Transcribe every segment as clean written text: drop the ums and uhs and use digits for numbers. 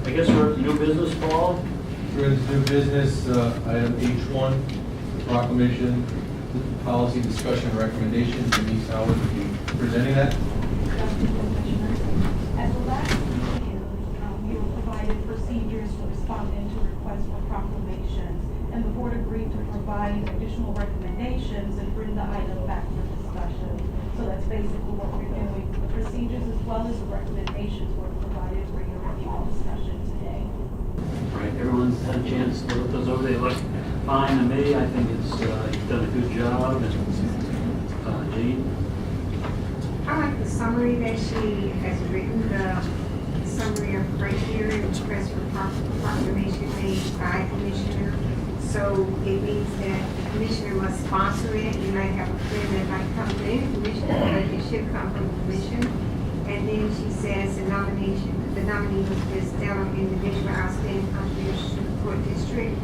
I guess we're at new business, Paul. We're in new business, item H1, proclamation, policy discussion and recommendation. Denise Howard will be presenting that. At the last meeting, we were provided procedures for responding to requests for proclamations, and the board agreed to provide additional recommendations and bring the item back for discussion. So that's basically what we're doing. The procedures as well as the recommendations were provided for your review and discussion today. Right, everyone's had a chance to look those over. They look fine to me. I think it's, you've done a good job. And Jean? I like the summary that she has written, the summary of criteria request for proclamation made by commissioner. So it means that the commissioner must sponsor it. You might have a friend that might come from any commissioner, but it should come from the commission. And then she says the nominee was this down individual outstanding contribution to the court district.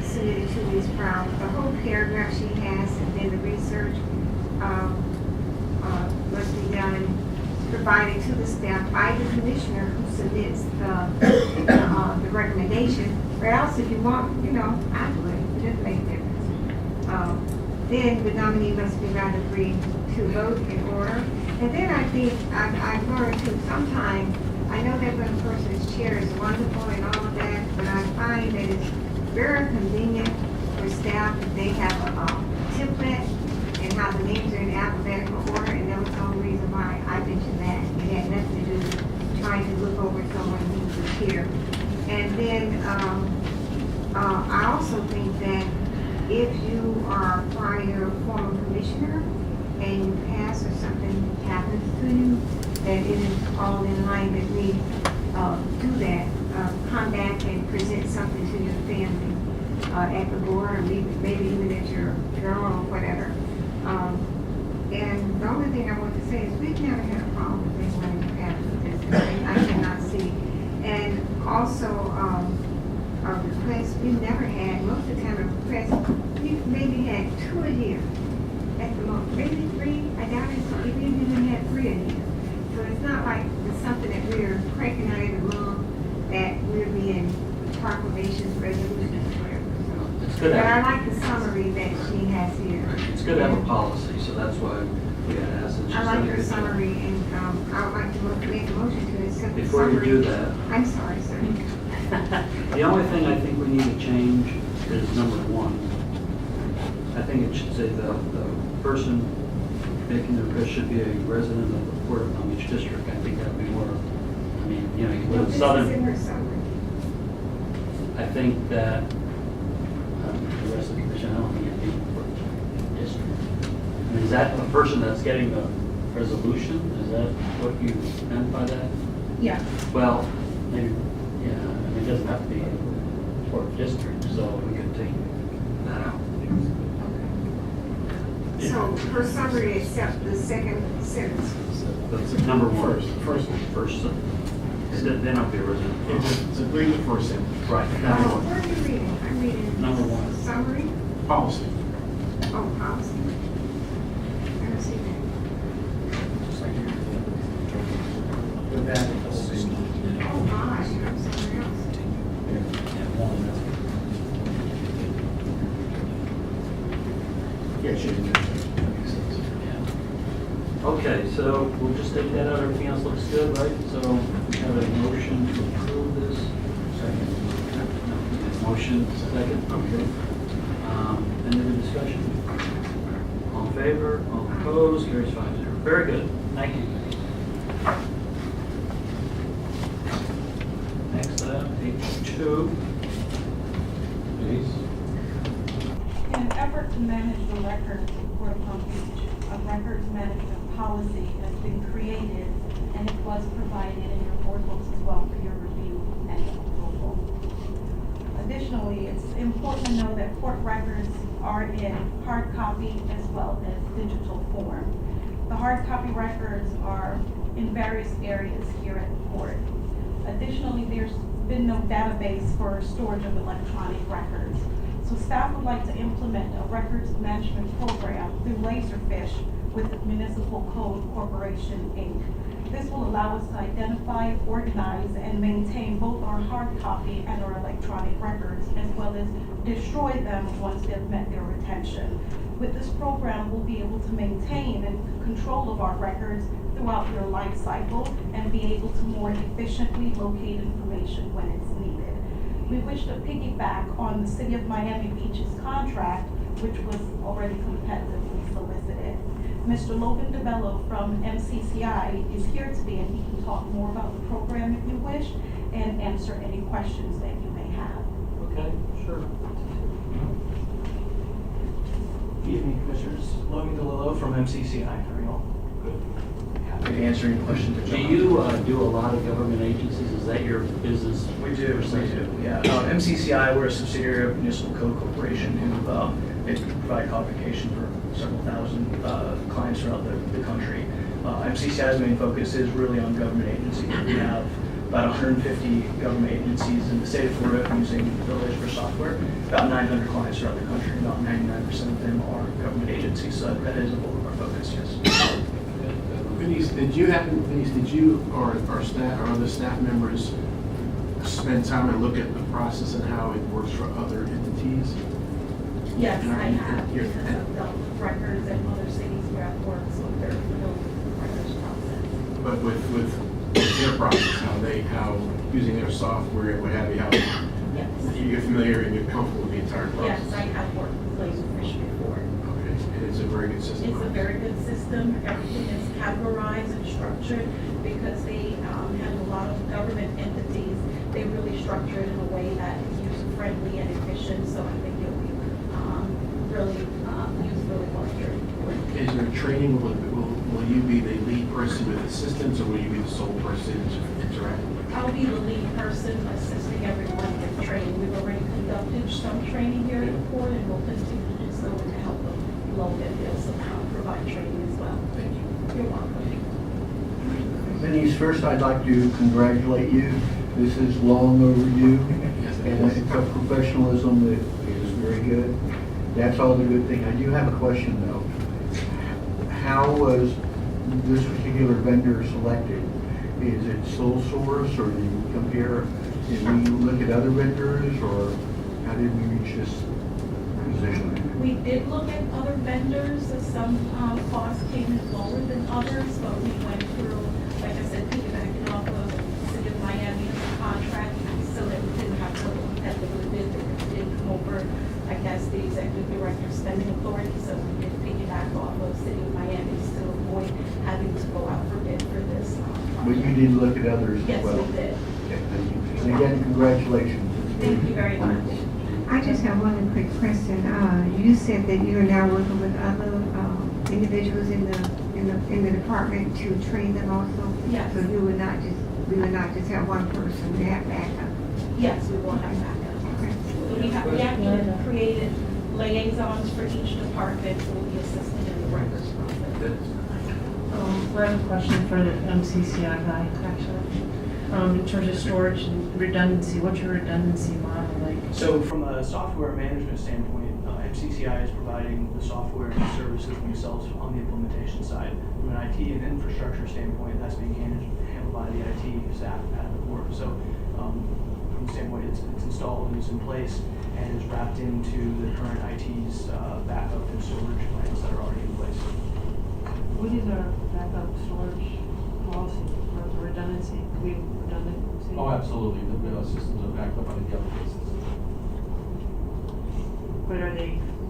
Submitted 2 weeks prior. The whole paragraph she has, and then the research must be done, provided to the staff by the commissioner who submits the recommendation. Or else, if you want, I would. It doesn't make a difference. Then the nominee must be not agree to vote in order. And then I think I've learned to sometimes, I know that when a person's chair is wonderful and all of that, but I find that it's very convenient for staff if they have a template and how the names are in alphabetical order, and that was the only reason why I mentioned that. It had nothing to do with trying to look over someone who was here. And then I also think that if you are a prior former commissioner and you pass or something happens to you, that it is all in line that we do that. Come back and present something to your family at the board, or maybe even at your funeral or whatever. And the only thing I want to say is we've never had a problem with anyone in the past with this. I cannot see. And also, a request, we've never had, most of the time a request, we've maybe had 2 a year at the most, maybe 3. I doubt if we even had 3 a year. So it's not like it's something that we're cranking out every month, that we're being proclamations, resolutions, whatever. So. It's good. But I like the summary that she has here. It's good to have a policy, so that's why we got to ask it. I like her summary, and I would like to make a motion to accept the Before summary. you do that. I'm sorry, sir. The only thing I think we need to change is number 1. I think it should say the person making the request should be a resident of the Port of Palm Beach District. I think that would be more, you can No, put this Southern. is in her summary. I think that the rest of the commission, I don't think it'd be Port District. Is that the person that's getting the resolution? Is that what you meant by that? Yeah. Well, maybe, it doesn't have to be Port District, so we could take that out. So her summary except the second sentence. That's number 1. First. Then I'll be a resident. It's agreed with first sentence. Right. Where are you reading? I'm reading. Number 1. Summary? Policy. Oh, policy. I don't see that. With that, Oh, gosh, I'm somewhere else. yeah, she did. Okay, so we'll just take that out. Everything else looks good, right? So we have a motion to approve this. Motion, second. Okay. Any other discussion? All in favor? All opposed? Carries 5-0. Very good. Thank you. Next up, page 2. Please. In an effort to manage the records of Port of Palm Beach, a records management policy has been created, and it was provided in your board books as well for your review and approval. Additionally, it's important to know that court records are in hard copy as well as digital form. The hard copy records are in various areas here at the court. Additionally, there's been no database for storage of electronic records. So staff would like to implement a records management program through Laserfish with Municipal Code Corporation, Inc. This will allow us to identify, organize, and maintain both our hard copy and our electronic records, as well as destroy them once they've met their retention. With this program, we'll be able to maintain and control of our records throughout their life cycle and be able to more efficiently locate information when it's needed. We wish to piggyback on the City of Miami Beach's contract, which was already competitively solicited. Mr. Logan DeBello from MCCI is here today, and he can talk more about the program if you wish and answer any questions that you may have. Okay, sure. Good evening, Commissioners. Logan DeLillo from MCCI. How are you all? Good. Happy to answer any questions that Do you have. you do a lot of government agencies? Is that your business? We do. Yeah. MCCI, we're a subsidiary of Municipal Code Corporation, who they provide codification for several thousand clients throughout the country. MCCI's main focus is really on government agencies. We have about 150 government agencies in the state of Florida using the Laser software. About 900 clients throughout the country. About 99% of them are government agencies. So that is a bulk of our focus, yes. Denise, did you or staff or other staff members spend time and look at the process and how it works for other entities? Yes, And are I you- have, you're- because I've dealt with records in other cities where I've worked, so I'm very familiar with the records process. But with their process, how using their software and what have you, how Yes. you're familiar and you're comfortable with the entire Yes, process? I have worked with Laserfish before. Okay, and it's a very good system. It's a very good system. Everything is categorized and structured because they have a lot of government entities. They really structure it in a way that is user-friendly and efficient, so I think it'll be really used really well here. Is there training? Will you be the lead person with assistants, or will you be the sole person interacting with? I'll be the lead person assisting everyone with training. We've already conducted some training here at the port, and we'll continue to do so with the help of Logan. He'll somehow provide training as well. Thank you. You're welcome. Denise, first I'd like to congratulate you. This is long overdue, and it's a professionalism that is very good. That's all the good thing. I do have a question though. How was this particular vendor selected? Is it sole source, or do you compare, did we look at other vendors, or how did we reach this position? We did look at other vendors. Some costs came in lower than others, but we went through, like I said, piggybacking off of the City of Miami's contract, so that we didn't have to competitively bid, because it didn't come over, I guess, the executive director's spending authority, so we did piggyback off of City of Miami to avoid having to go out for bid for this But you project. did look at others as Yes, well? we did. Okay, thank you. And again, congratulations. Thank you very much. I just have one quick question. You said that you are now working with other individuals in the department to train them also? Yes. So we would not just have one person, we have backup. Yes, we will have backup. Okay. We actually created liaisons for each department who will be assisting in the records process. I have a question for the MCCI guy, actually. In terms of storage and redundancy, what's your redundancy model like? So from a software management standpoint, MCCI is providing the software and services themselves on the implementation side. From an IT and infrastructure standpoint, that's being handled by the IT staff at the port. So from the standpoint, it's installed and it's in place and is wrapped into the current IT's backup and storage plans that are already in place. What is our backup storage policy for redundancy? Do we have redundancy? Oh, absolutely. The systems are backed up on a daily basis. But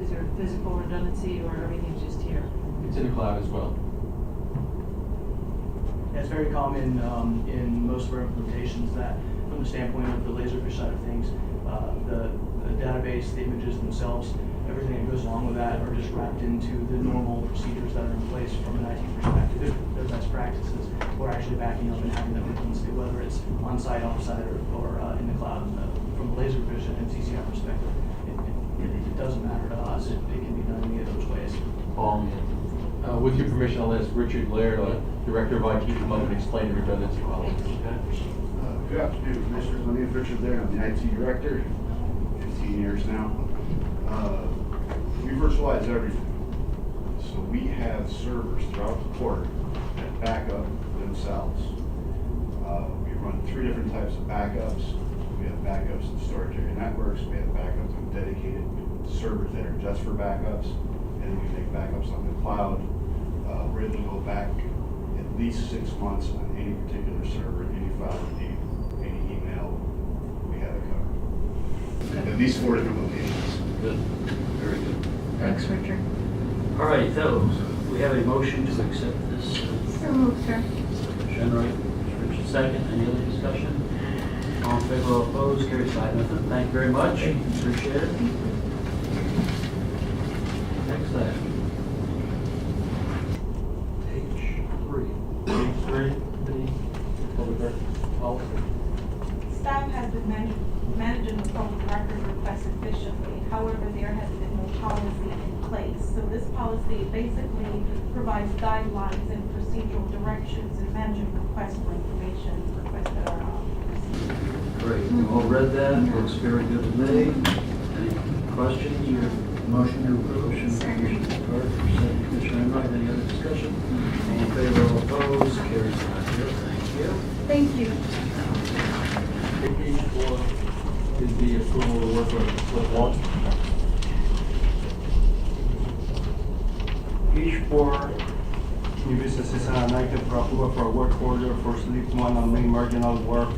is there physical redundancy, or everything's just here? It's in the cloud as well. It's very common in most of our implementations that, from the standpoint of the Laserfish side of things, the database, the images themselves, everything that goes along with that are just wrapped into the normal procedures that are in place from an IT perspective. They're best practices. We're actually backing up and having that redundancy, whether it's on-site, off-site, or in the cloud. From the Laserfish and MCCI perspective, it doesn't matter to us. It can be done any of those ways. With your permission, I'll ask Richard Laird, Director of IT, to come up and explain the redundancy policy. Good afternoon, Commissioners. My name is Richard Laird. I'm the IT Director, 15 years now. We virtualize everything. So we have servers throughout the port that back up the themselves. We run 3 different types of backups. We have backups in storage area networks, we have backups on dedicated servers that are just for backups, and then we make backups on the cloud. We're able to go back at least 6 months on any particular server, any file we need, any email, we have it covered. At least 4 different locations. Good, very good. Thanks, Richard. All right, so we have a motion to accept this. So moved, sir. Motion, right, Richard, second. Any other discussion? All in favor, all opposed, carries 5-0. Thank you very much. Appreciate it. Next item. H3. Public record policy. Staff has been managing the public record request efficiently. However, there has been no policy in place. So this policy basically provides guidelines and procedural directions in managing requests for information requests that are received. Great, you all read that, looks very good to me. Any questions or? Motion to approve. Motion, Second. Commissioner Carter, second, Commissioner Enright, any other discussion? All in favor, all opposed, carries 5-0. Thank you. Thank you. Page 4 is the approval of work order, slip 1. Page 4, new business is an item for approval for a work order for slip 1 on main marginal work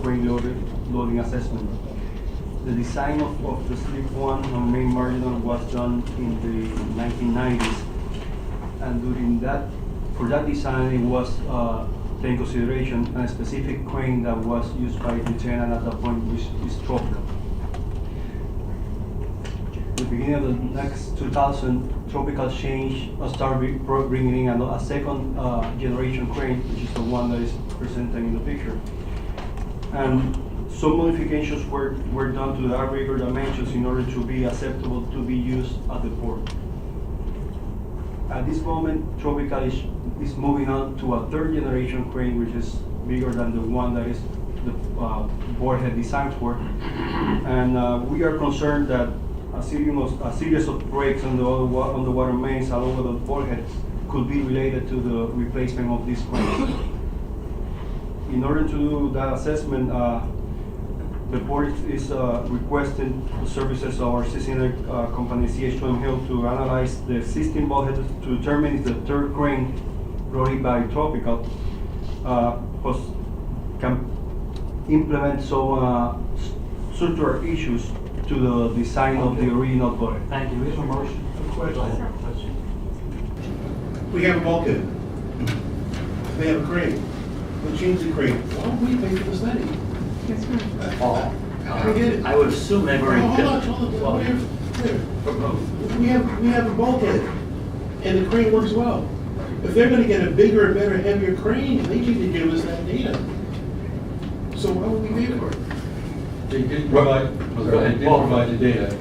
crane loading assessment. The design of the slip 1 on main marginal was done in the 1990s, and during that, for that design, it was taken into consideration a specific crane that was used by the tenant at that point, which is tropical. The beginning of the next 2000, tropical change started bringing in a second generation crane, which is the one that is presented in the picture. And some modifications were done to the outrigger dimensions in order to be acceptable to be used at the port. At this moment, Tropical is moving on to a third generation crane, which is bigger than the one that is the board had designed for. And we are concerned that a series of breaks on the water mains along with the board heads could be related to the replacement of these cranes. In order to do that assessment, the board is requesting the services of our sister company, CH2M Hill, to analyze the existing bulkhead to determine if the third crane brought by Tropical can implement some structural issues to the design of the original bulkhead. Thank you. Is there a motion? Question. We have a bulkhead. They have a crane. We change the crane. Why don't we pay for the study? Yes, sir. I get it. I would assume they've already. Hold on. Here. We have a bulkhead, and the crane works well. If they're gonna get a bigger, better, heavier crane, they need to give us that data. So why would we pay for it? They did provide the data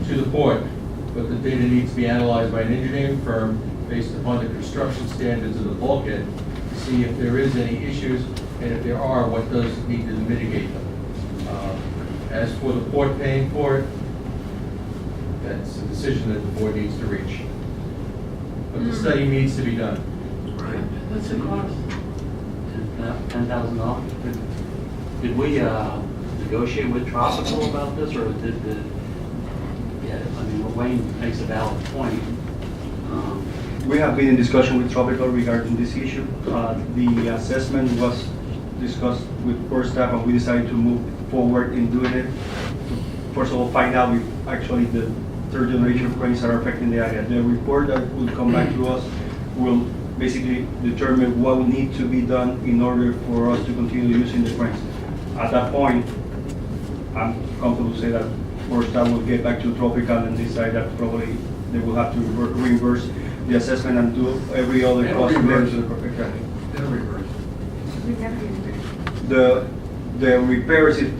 to the port, but the data needs to be analyzed by an engineering firm based upon the construction standards of the bulkhead to see if there is any issues, and if there are, what does need to mitigate them. As for the port paying for it, that's a decision that the board needs to reach. But the study needs to be done. Right. That's the cost. $10,000. Did we negotiate with Tropical about this, or did the? Yeah, I mean, Wayne makes a valid point. We have been in discussion with Tropical regarding this issue. The assessment was discussed with core staff, and we decided to move forward in doing it. First of all, find out if actually the third generation cranes are affecting the area. The report that will come back to us will basically determine what will need to be done in order for us to continue using the cranes. At that point, I'm comfortable to say that core staff will get back to Tropical and decide that probably they will have to reimburse the assessment and do every other cost related to the project. We never did it. The repairs, if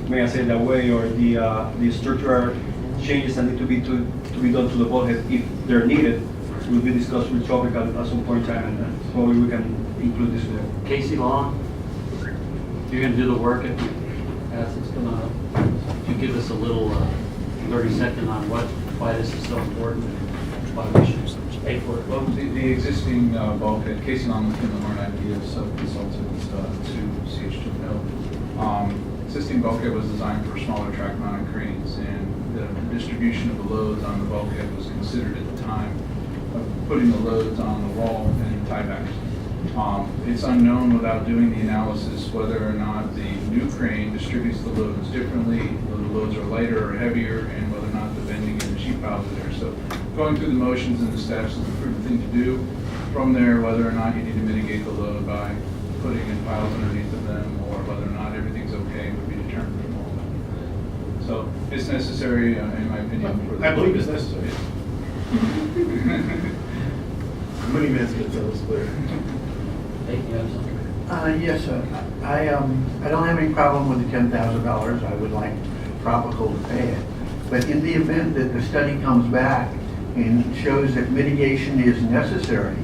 may I say it that way, or the structural changes that need to be done to the bulkhead, if they're needed, will be discussed with Tropical at some point in time, and then probably we can include this there. Casey Long, you're gonna do the work if it's gonna, you give us a little 30-second on why this is so important and why we should pay for it. Well, the existing bulkhead, Casey and I looked into our idea of sub-consultants to CH2. Existing bulkhead was designed for smaller track mounted cranes, and the distribution of the loads on the bulkhead was considered at the time of putting the loads on the wall and tiebacks. It's unknown without doing the analysis whether or not the new crane distributes the loads differently, whether the loads are lighter or heavier, and whether or not the bending in the sheet piles are there. So going through the motions and the steps is the prudent thing to do. From there, whether or not you need to mitigate the load by putting in piles underneath of them, or whether or not everything's okay would be determined from all of that. So it's necessary, in my opinion. For the I believe it's necessary. Money man's gonna tell us clear. Hey, you have something? Yes, sir. I don't have any problem with the $10,000. I would like Tropical to pay it. But in the event that the study comes back and shows that mitigation is necessary,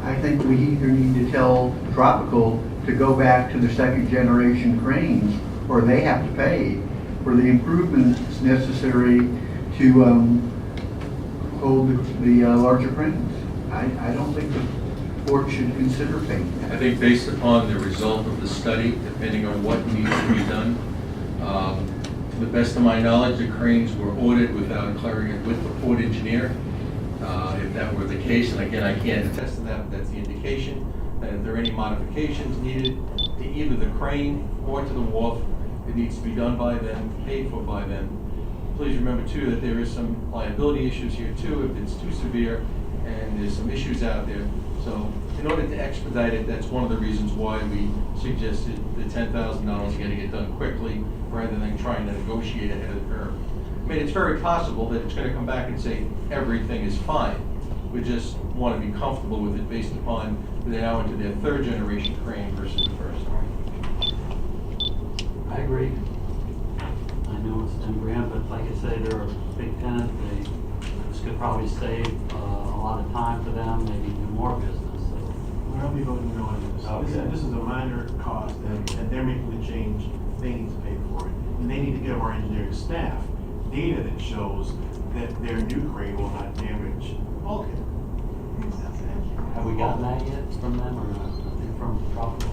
I think we either need to tell Tropical to go back to the second generation cranes, or they have to pay for the improvements necessary to hold the larger cranes. I don't think the board should consider paying that. I think based upon the result of the study, depending on what needs to be done, to the best of my knowledge, the cranes were ordered without clearing it with the port engineer. If that were the case, and again, I can't attest to that, but that's the indication, that if there are any modifications needed to either the crane or to the wharf, it needs to be done by them, paid for by them. Please remember too that there is some liability issues here too, if it's too severe, and there's some issues out there. So in order to expedite it, that's one of the reasons why we suggested the $10,000 getting it done quickly rather than trying to negotiate ahead of the curve. I mean, it's very possible that it's going to come back and say everything is fine. We just want to be comfortable with it based upon they're now into their third generation crane versus the first. I agree. I know it's 10 grand, but like I say, they're a big tenant. This could probably save a lot of time for them, maybe do more business. So. We're only voting no on this. Okay. This is a minor cost and they're making the change. They need to pay for it. And they need to give our engineering staff data that shows that their new crane will not damage bulkhead. Have we gotten that yet from them or not? Nothing from Tropical?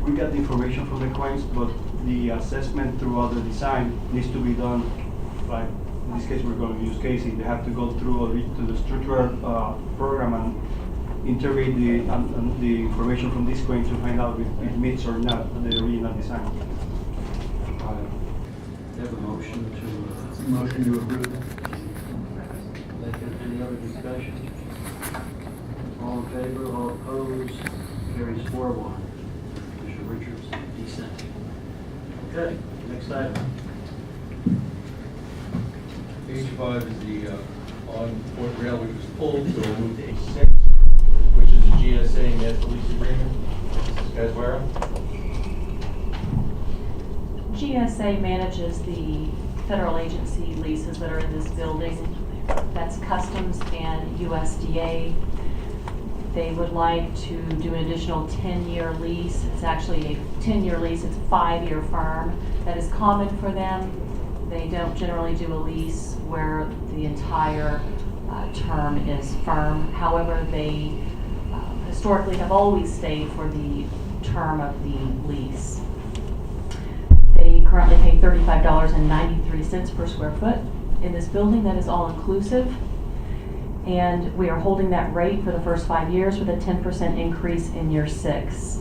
We got the information from the cranes, but the assessment throughout the design needs to be done by, in this case, we're going to use Casey. They have to go through to the structural program and integrate the information from this crane to find out if it meets or not the original design. You have a motion to, Motion to approve. second, any other discussion? All in favor, all opposed, carries 4-1. Commissioner Richards, dissent. Okay, next item. Page 5 is the on-port rail which was pulled, so we'll move to H6, which is the GSA master lease agreement. Guys, where? GSA manages the federal agency leases that are in this building. That's Customs and USDA. They would like to do an additional 10-year lease. It's actually a 10-year lease. It's a 5-year firm. That is common for them. They don't generally do a lease where the entire term is firm. However, they historically have always stayed for the term of the lease. They currently pay $35.93 per square foot in this building. That is all inclusive. And we are holding that rate for the first 5 years with a 10% increase in year 6.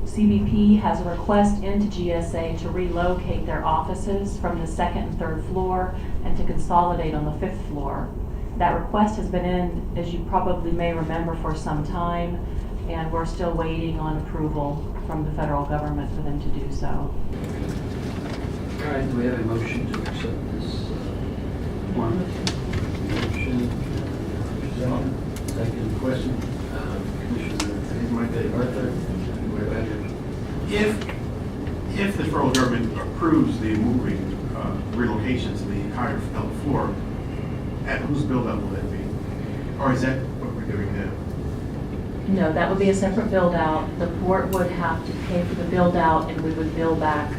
CBP has a request into GSA to relocate their offices from the 2nd and 3rd floor and to consolidate on the 5th floor. That request has been in, as you probably may remember, for some time, and we're still waiting on approval from the federal government for them to do so. All right, do we have a motion to accept this appointment? Motion. Second question. Commissioner Arthur. If the federal government approves the moving relocation to the higher floor, at whose build out will that be? Or is that what we're doing now? No, that would be a separate build out. The port would have to pay for the build out, and we would bill back.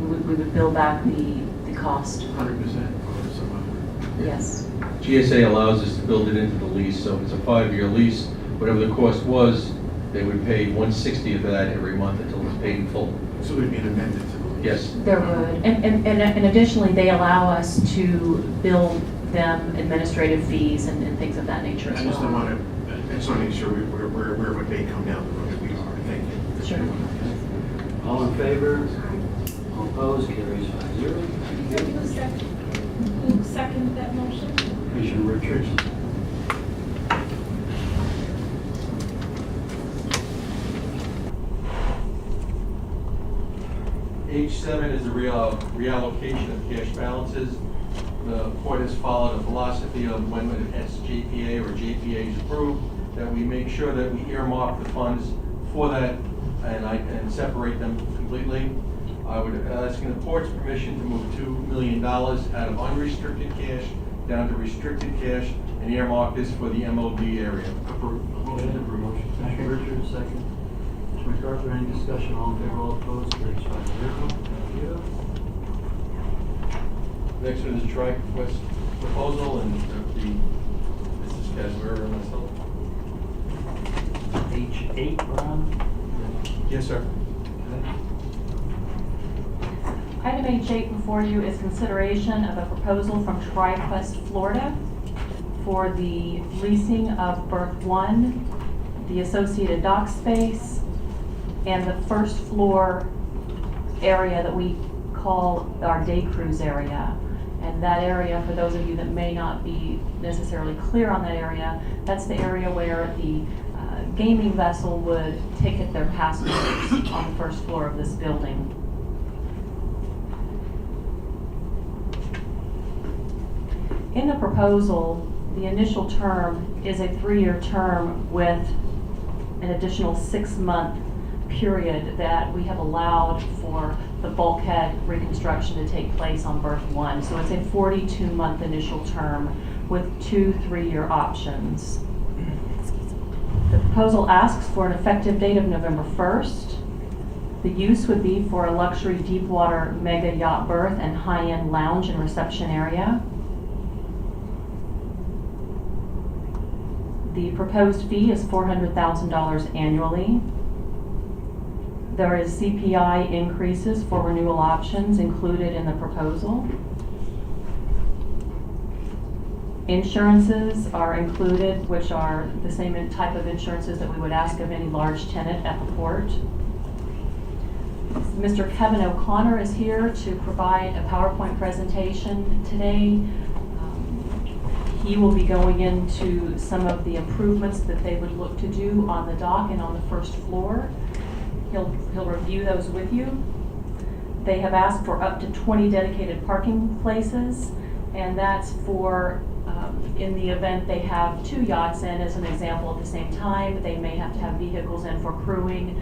We would bill back the cost. 100% or some other? Yes. GSA allows us to build it into the lease, so if it's a 5-year lease, whatever the cost was, they would pay 1/60 of that every month until it's paid in full. So there'd be an amendment to the lease? Yes. There would. And additionally, they allow us to bill them administrative fees and things of that nature I as just don't well. want to, I just want to make sure we're aware of what may come down the road. We are, thank you. Sure. All in favor? All opposed? Carries 5-0. Thank you. Who seconded that motion? Commissioner Richards. H7 is a reallocation of cash balances. The court has followed a philosophy of when an SJPA or JPA is approved, that we make sure that we earmark the funds for that and separate them completely. I would ask the court's permission to move $2 million out of unrestricted cash down to restricted cash and earmark this for the MOD area. Commissioner Richards, second. Mr. MacArthur, any discussion? All in favor, all opposed? Carries 5-0. Thank you. Next one is a Tri-Quest proposal, and Mrs. Casper and myself. H8, Ron? Yes, sir. Item H8 before you is consideration of a proposal from Tri-Quest Florida for the leasing of berth 1, the associated dock space, and the first floor area that we call our day cruise area. And that area, for those of you that may not be necessarily clear on that area, that's the area where the gaming vessel would ticket their passengers on the first floor of this building. In the proposal, the initial term is a 3-year term with an additional 6-month period that we have allowed for the bulkhead reconstruction to take place on berth 1. So it's a 42-month initial term with 2 3-year options. The proposal asks for an effective date of November 1st. The use would be for a luxury deepwater mega yacht berth and high-end lounge and reception area. The proposed fee is $400,000 annually. There is CPI increases for renewal options included in the proposal. Insurances are included, which are the same type of insurances that we would ask of any large tenant at the port. Mr. Kevin O'Connor is here to provide a PowerPoint presentation today. He will be going into some of the improvements that they would look to do on the dock and on the first floor. He'll review those with you. They have asked for up to 20 dedicated parking places, and that's for in the event they have 2 yachts in, as an example, at the same time. They may have to have vehicles in for crewing.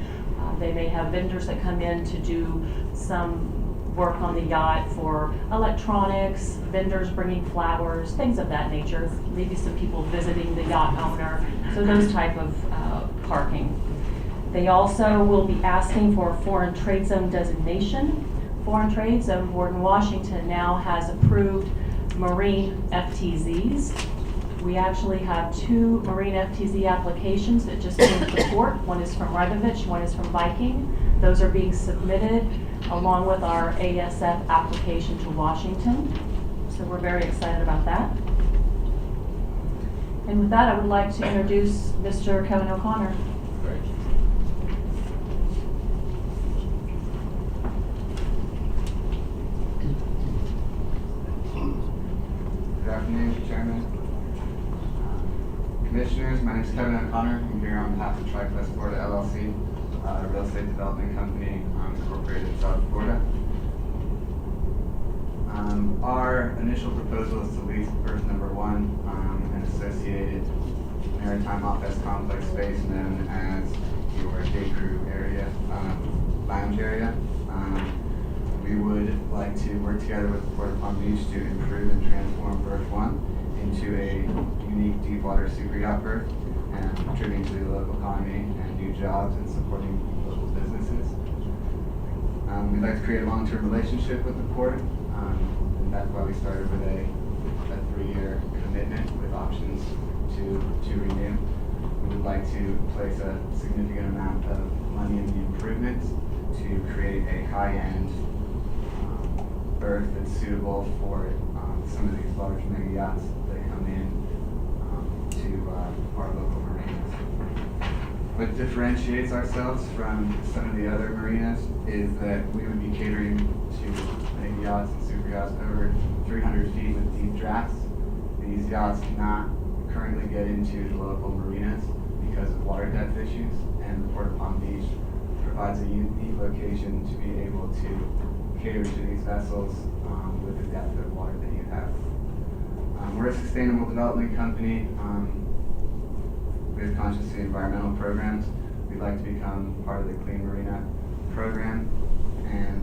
They may have vendors that come in to do some work on the yacht for electronics, vendors bringing flowers, things of that nature, maybe some people visiting the yacht owner, so those type of parking. They also will be asking for a foreign trade zone designation. Foreign Trade Zone Board in Washington now has approved marine FTZs. We actually have 2 marine FTZ applications that just came to the court. One is from Rybovich, one is from Viking. Those are being submitted along with our ASF application to Washington. So we're very excited about that. And with that, I would like to introduce Mr. Kevin O'Connor. Good afternoon, Chairman. Commissioners, my name is Kevin O'Connor. I'm here on behalf of Tri-Quest Florida LLC, a real estate development company incorporated in South Florida. Our initial proposal is to lease berth number 1, an associated maritime office complex space known as your day crew area, lounge area. We would like to work together with the Port of Palm Beach to improve and transform berth 1 into a unique deepwater super yacht berth and contributing to the local economy and new jobs and supporting local businesses. We'd like to create a long-term relationship with the port, and that's why we started with a 3-year commitment with options to renew. We would like to place a significant amount of money in the improvements to create a high-end berth that's suitable for some of these large mega yachts that come in to our local marinas. What differentiates ourselves from some of the other marinas is that we would be catering to mega yachts and super yachts over 300 feet with deep drafts. These yachts cannot currently get into the local marinas because of water depth issues, and the Port of Palm Beach provides a unique location to be able to cater to these vessels with the depth of water that you have. We're a sustainable development company. We have consciously environmental programs. We'd like to become part of the Clean Marina program, and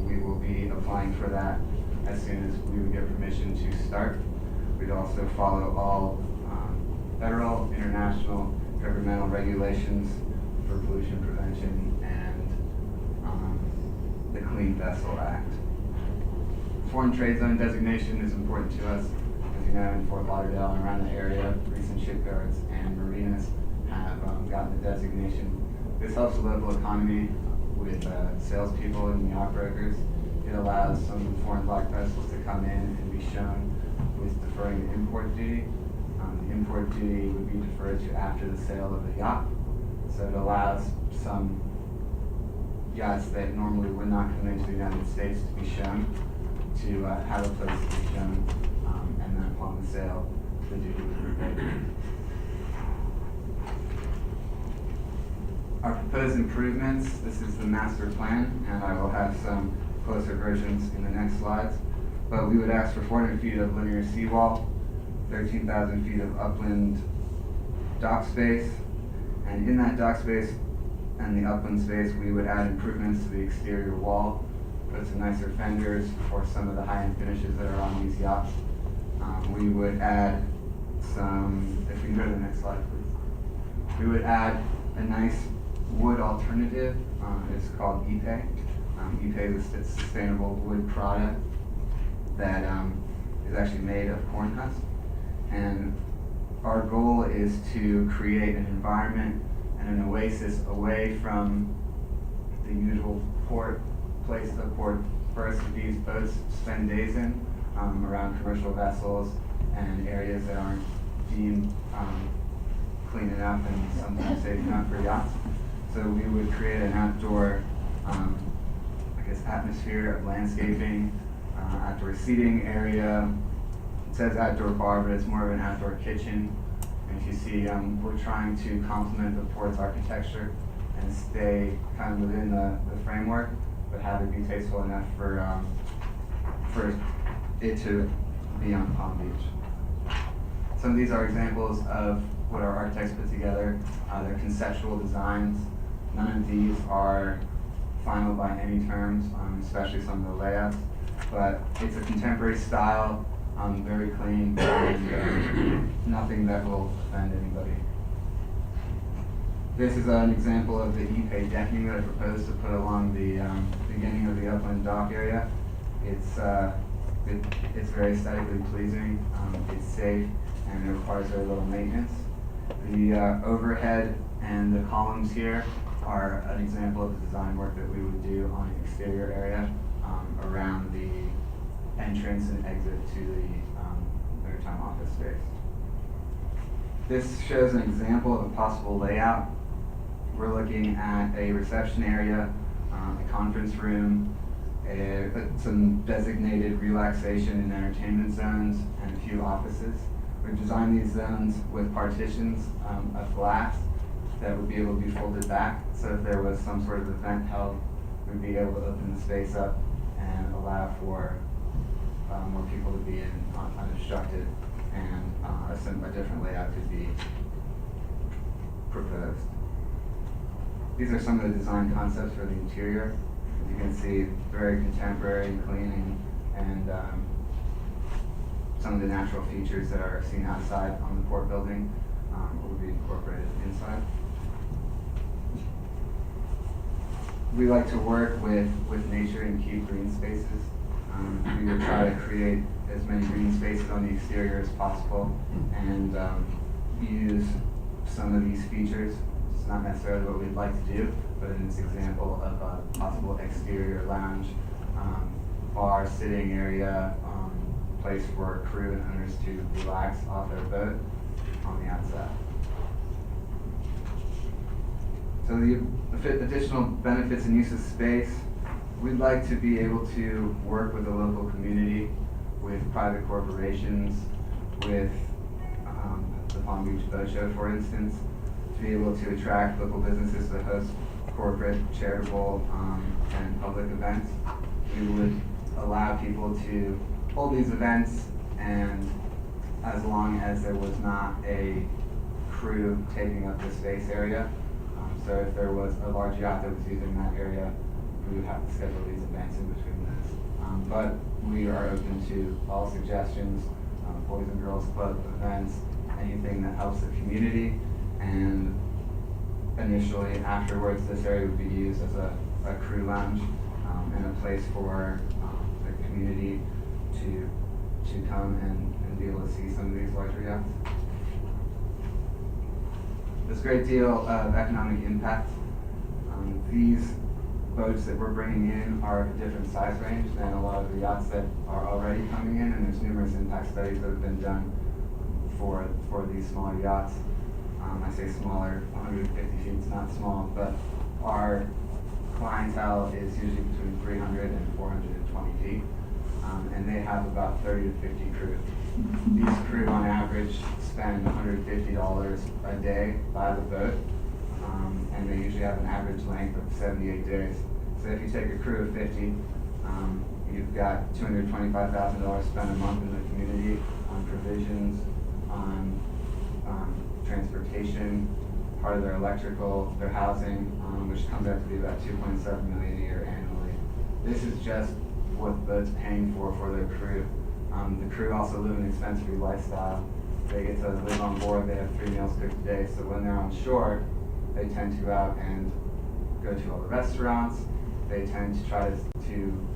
we will be applying for that as soon as we would get permission to start. We'd also follow all federal, international, governmental regulations for pollution prevention and the Clean Vessel Act. Foreign trade zone designation is important to us. As you know, in Fort Lauderdale and around the area, recent shipyards and marinas have gotten the designation. This helps the local economy with salespeople and yacht brokers. It allows some foreign black vessels to come in and be shown with deferring the import duty. The import duty would be deferred to after the sale of the yacht. So it allows some yachts that normally would not come into the United States to be shown, to have a place to be shown, and then upon the sale, the duty would be paid. Our proposed improvements, this is the master plan, and I will have some closer versions in the next slides. But we would ask for 400 feet of linear seawall, 13,000 feet of upland dock space, and in that dock space and the upland space, we would add improvements to the exterior wall, put some nicer fenders for some of the high-end finishes that are on these yachts. We would add some, if we can go to the next slide, please. We would add a nice wood alternative. It's called Ipe. Ipe is a sustainable wood product that is actually made of corn husk. And our goal is to create an environment and an oasis away from the usual place of port berths that these boats spend days in, around commercial vessels and areas that aren't deemed clean enough and sometimes safe enough for yachts. So we would create an outdoor, atmosphere of landscaping, outdoor seating area. It says outdoor bar, but it's more of an outdoor kitchen. And if you see, we're trying to complement the port's architecture and stay kind of within the framework, but have it be tasteful enough for it to be on Palm Beach. Some of these are examples of what our architects put together. They're conceptual designs. None of these are final by any terms, especially some of the layouts, but it's a contemporary style, very clean, and nothing that will offend anybody. This is an example of the Ipe decking that I proposed to put along the beginning of the upland dock area. It's very aesthetically pleasing, it's safe, and it requires very little maintenance. The overhead and the columns here are an example of the design work that we would do on the exterior area around the entrance and exit to the maritime office space. This shows an example of a possible layout. We're looking at a reception area, a conference room, some designated relaxation and entertainment zones, and a few offices. We've designed these zones with partitions of glass that would be able to be folded back, so if there was some sort of event held, we'd be able to open the space up and allow for more people to be in unobstructed, and a different layout could be proposed. These are some of the design concepts for the interior. As you can see, very contemporary, clean, and some of the natural features that are seen outside on the port building will be incorporated inside. We like to work with nature and keep green spaces. We would try to create as many green spaces on the exterior as possible and use some of these features. It's not necessarily what we'd like to do, but in this example of a possible exterior lounge, bar, sitting area, place for crew and owners to relax off their boat on the outside. So the additional benefits and use of space, we'd like to be able to work with the local community, with private corporations, with the Palm Beach Boat Show, for instance, to be able to attract local businesses to host corporate, charitable, and public events. We would allow people to hold these events, and as long as there was not a crew taking up the space area. So if there was a large yacht that was using that area, we would have to schedule these events in between those. But we are open to all suggestions, Boys and Girls Club events, anything that helps the community. And initially, afterwards, this area would be used as a crew lounge and a place for the community to come and be able to see some of these larger yachts. There's a great deal of economic impact. These boats that we're bringing in are of a different size range than a lot of the yachts that are already coming in, and there's numerous impact studies that have been done for these smaller yachts. I say smaller, 150 feet is not small, but our clientele is usually between 300 and 420 feet, and they have about 30 to 50 crew. These crew on average spend $150 a day by the boat, and they usually have an average length of 78 days. So if you take a crew of 50, you've got $225,000 spent a month in the community on provisions, on transportation, part of their electrical, their housing, which comes out to be about $2.7 million a year annually. This is just what the boat's paying for their crew. The crew also live an expense-free lifestyle. They get to live on board, they have 3 meals cooked a day, so when they're on shore, they tend to go out and go to all the restaurants. They tend to try to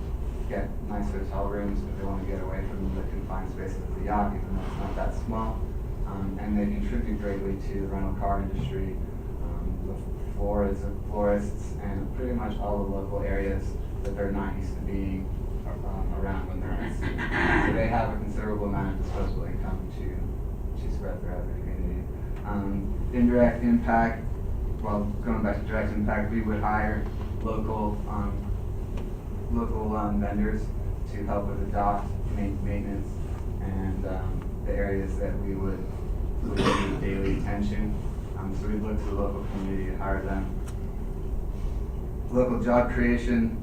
get nice hotel rooms if they want to get away from the confined spaces of the yacht, even though it's not that small. And they contribute greatly to the rental car industry, the florists, and pretty much all the local areas that they're not used to being around when they're at sea. So they have a considerable amount of disposable income to spread throughout the community. Indirect impact, well, going back to direct impact, we would hire local vendors to help with the dock maintenance and the areas that we would need daily attention. So we'd look to the local community to hire them. Local job creation,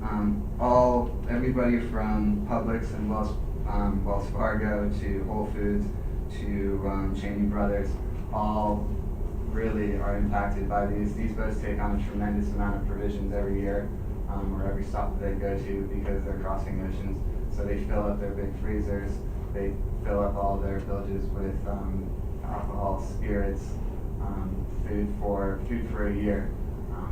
everybody from Publix and Wells Fargo to Whole Foods to Cheney Brothers, all really are impacted by these. These boats take on a tremendous amount of provisions every year, or every stop that they go to, because they're crossing oceans. So they fill up their big freezers, they fill up all their villages with alcohol, spirits, food for a year.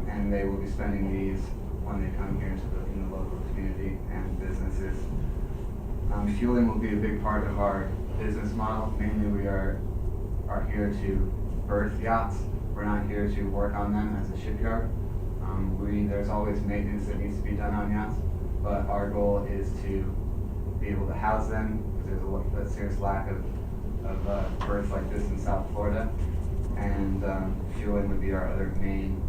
And they will be spending these when they come here in the local community and businesses. Fueling will be a big part of our business model. Mainly we are here to berth yachts. We're not here to work on them as a shipyard. There's always maintenance that needs to be done on yachts, but our goal is to be able to house them, because there's a serious lack of berths like this in South Florida, and fueling would be our other main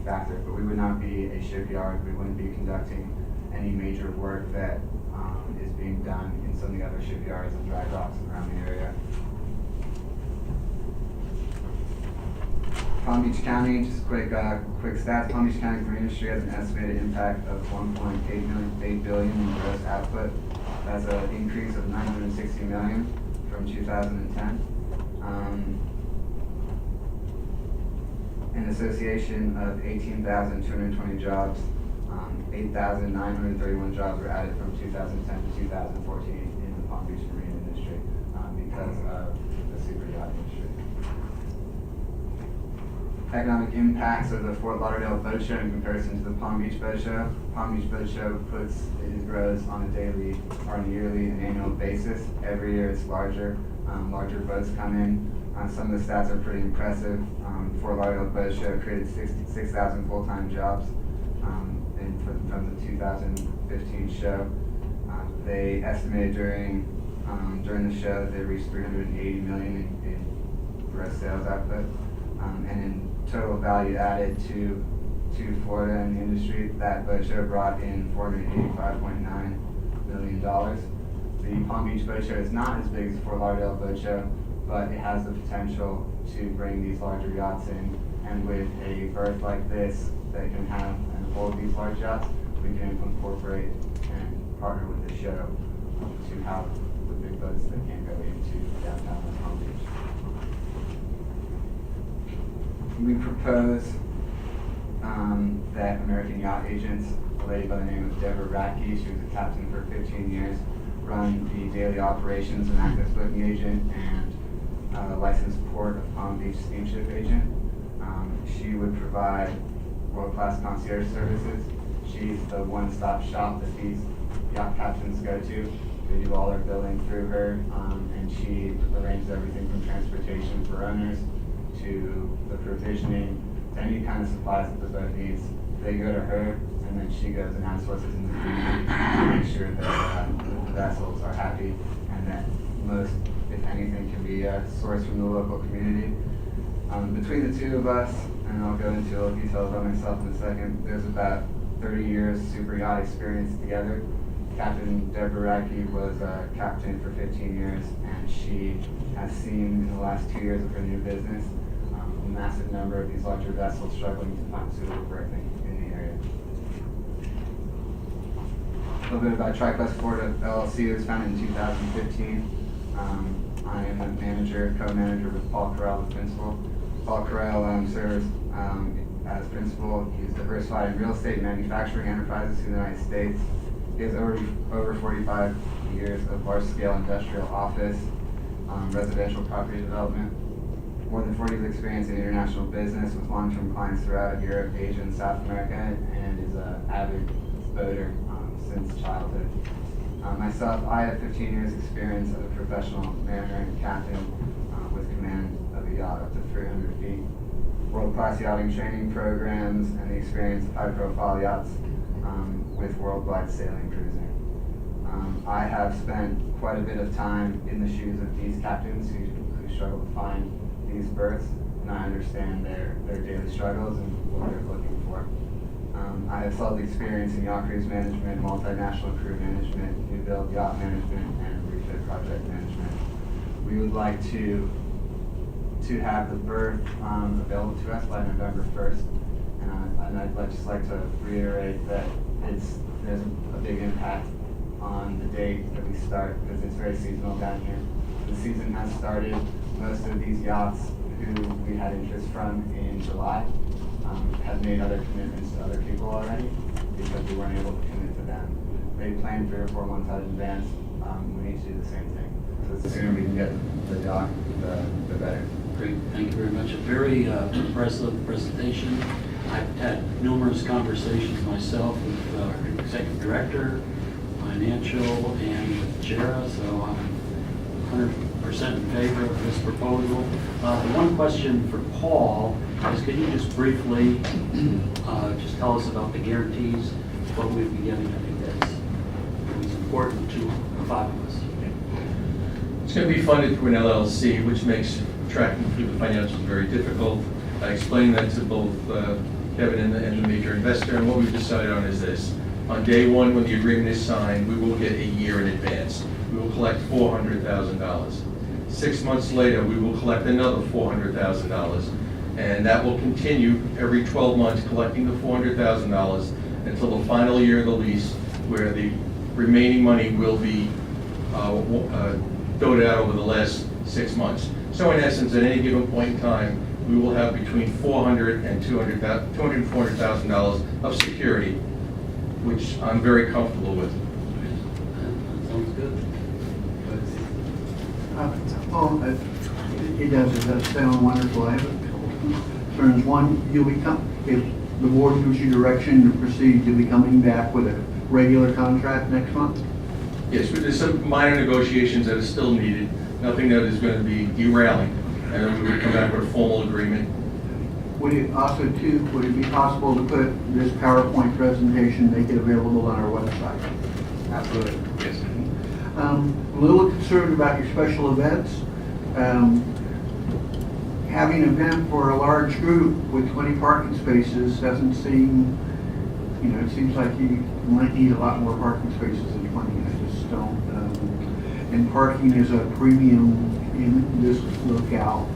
factor. But we would not be a shipyard. We wouldn't be conducting any major work that is being done in some of the other shipyards and dry docks around the area. Palm Beach County, just quick stats. Palm Beach County marine industry has an estimated impact of $1.8 billion in gross output. That's an increase of $960 million from 2010. An association of 18,220 jobs, 8,931 jobs were added from 2010 to 2014 in the Palm Beach marine industry because of the super yacht industry. economic impacts of the Fort Lauderdale Boat Show in comparison to the Palm Beach Boat Show. Palm Beach Boat Show it grows on a daily or on a yearly and annual basis. Every year it's larger. Larger boats come in. Some of the stats are pretty impressive. Fort Lauderdale Boat Show created 6,000 full-time jobs from the 2015 show. They estimated during the show that they reached $380 million in gross sales output. And in total value added to Florida and the industry, that boat show brought in $485.9 million. The Palm Beach Boat Show is not as big as the Fort Lauderdale Boat Show, but it has the potential to bring these larger yachts in. And with a berth like this that can have and hold these large yachts, we can incorporate and partner with the show to have the big boats that can go into downtown Palm Beach. We propose that American Yacht Agents, a lady by the name of Deborah Radke, she was a captain for 15 years, run the daily operations and act as booking agent and licensed port of Palm Beach steamship agent. She would provide world-class concierge services. She's the one-stop shop that these yacht captains go to. They do all their billing through her, and she arranges everything from transportation for owners to the provisioning to any kind of supplies that the boat needs. They go to her, and then she goes and outsources in the community to make sure that the vessels are happy and that most, if anything, can be sourced from the local community. Between the two of us, and I'll go into a little detail about myself in a second, there's about 30 years super yacht experience together. Captain Deborah Radke was a captain for 15 years, and she has seen in the last 2 years of her new business a massive number of these larger vessels struggling to find suitable berthing in the area. A little bit about TriQuest Florida LLC. It was founded in 2015. I am a manager, co-manager with Paul Carell, the principal. Paul Carell serves as principal. He's diversified in real estate and manufacturing enterprises in the United States. He has over 45 years of large-scale industrial office, residential property development, more than 40 years experience in international business with long-term clients throughout Europe, Asia, and South America, and is an avid boater since childhood. Myself, I have 15 years experience as a professional mariner and captain with command of a yacht up to 300 feet, world-class yachting training programs, and the experience of high-profile yachts with worldwide sailing cruising. I have spent quite a bit of time in the shoes of these captains who struggle to find these berths, and I understand their daily struggles and what they're looking for. I have solid experience in yacht cruise management, multinational crew management, new build yacht management, and refit project management. We would like to have the berth available to us by November 1st, and I'd just like to reiterate that there's a big impact on the date that we start because it's very seasonal down here. The season has started. Most of these yachts who we had interest from in July have made other commitments to other people already because we weren't able to commit to them. They planned 3 or 4 months out in advance. We need to do the same thing. So the sooner we can get the yacht, the better. Great, thank you very much. A very impressive presentation. I've had numerous conversations myself with our executive director, financial, and with Jera, so I'm 100% in favor of this proposal. The one question for Paul is, could you just briefly just tell us about the guarantees, what we'd be getting? I think that's important to the 5 of us. It's going to be funded through an LLC, which makes tracking through the financials very difficult. I explained that to both Kevin and the major investor, and what we've decided on is this. On day 1, when the agreement is signed, we will get a year in advance. We will collect $400,000. 6 months later, we will collect another $400,000. And that will continue every 12 months, collecting the $400,000 until the final year of the lease, where the remaining money will be doted out over the last 6 months. So in essence, at any given point in time, we will have between $400,000 and $400,000 of security, which I'm very comfortable with. That sounds good. It does sound wonderful. I have a couple concerns. One, you'll become, if the board gives you direction to proceed, you'll be coming back with a regular contract next month? Yes, but there's some minor negotiations that are still needed, nothing that is going to be derailing, and then we would come back with a formal agreement. Would it also too, would it be possible to put this PowerPoint presentation, make it available on our website? Absolutely. Yes. A little concerned about your special events. Having an event for a large group with 20 parking spaces doesn't seem, it seems like you might need a lot more parking spaces than 20. I just don't. And parking is a premium in this locale.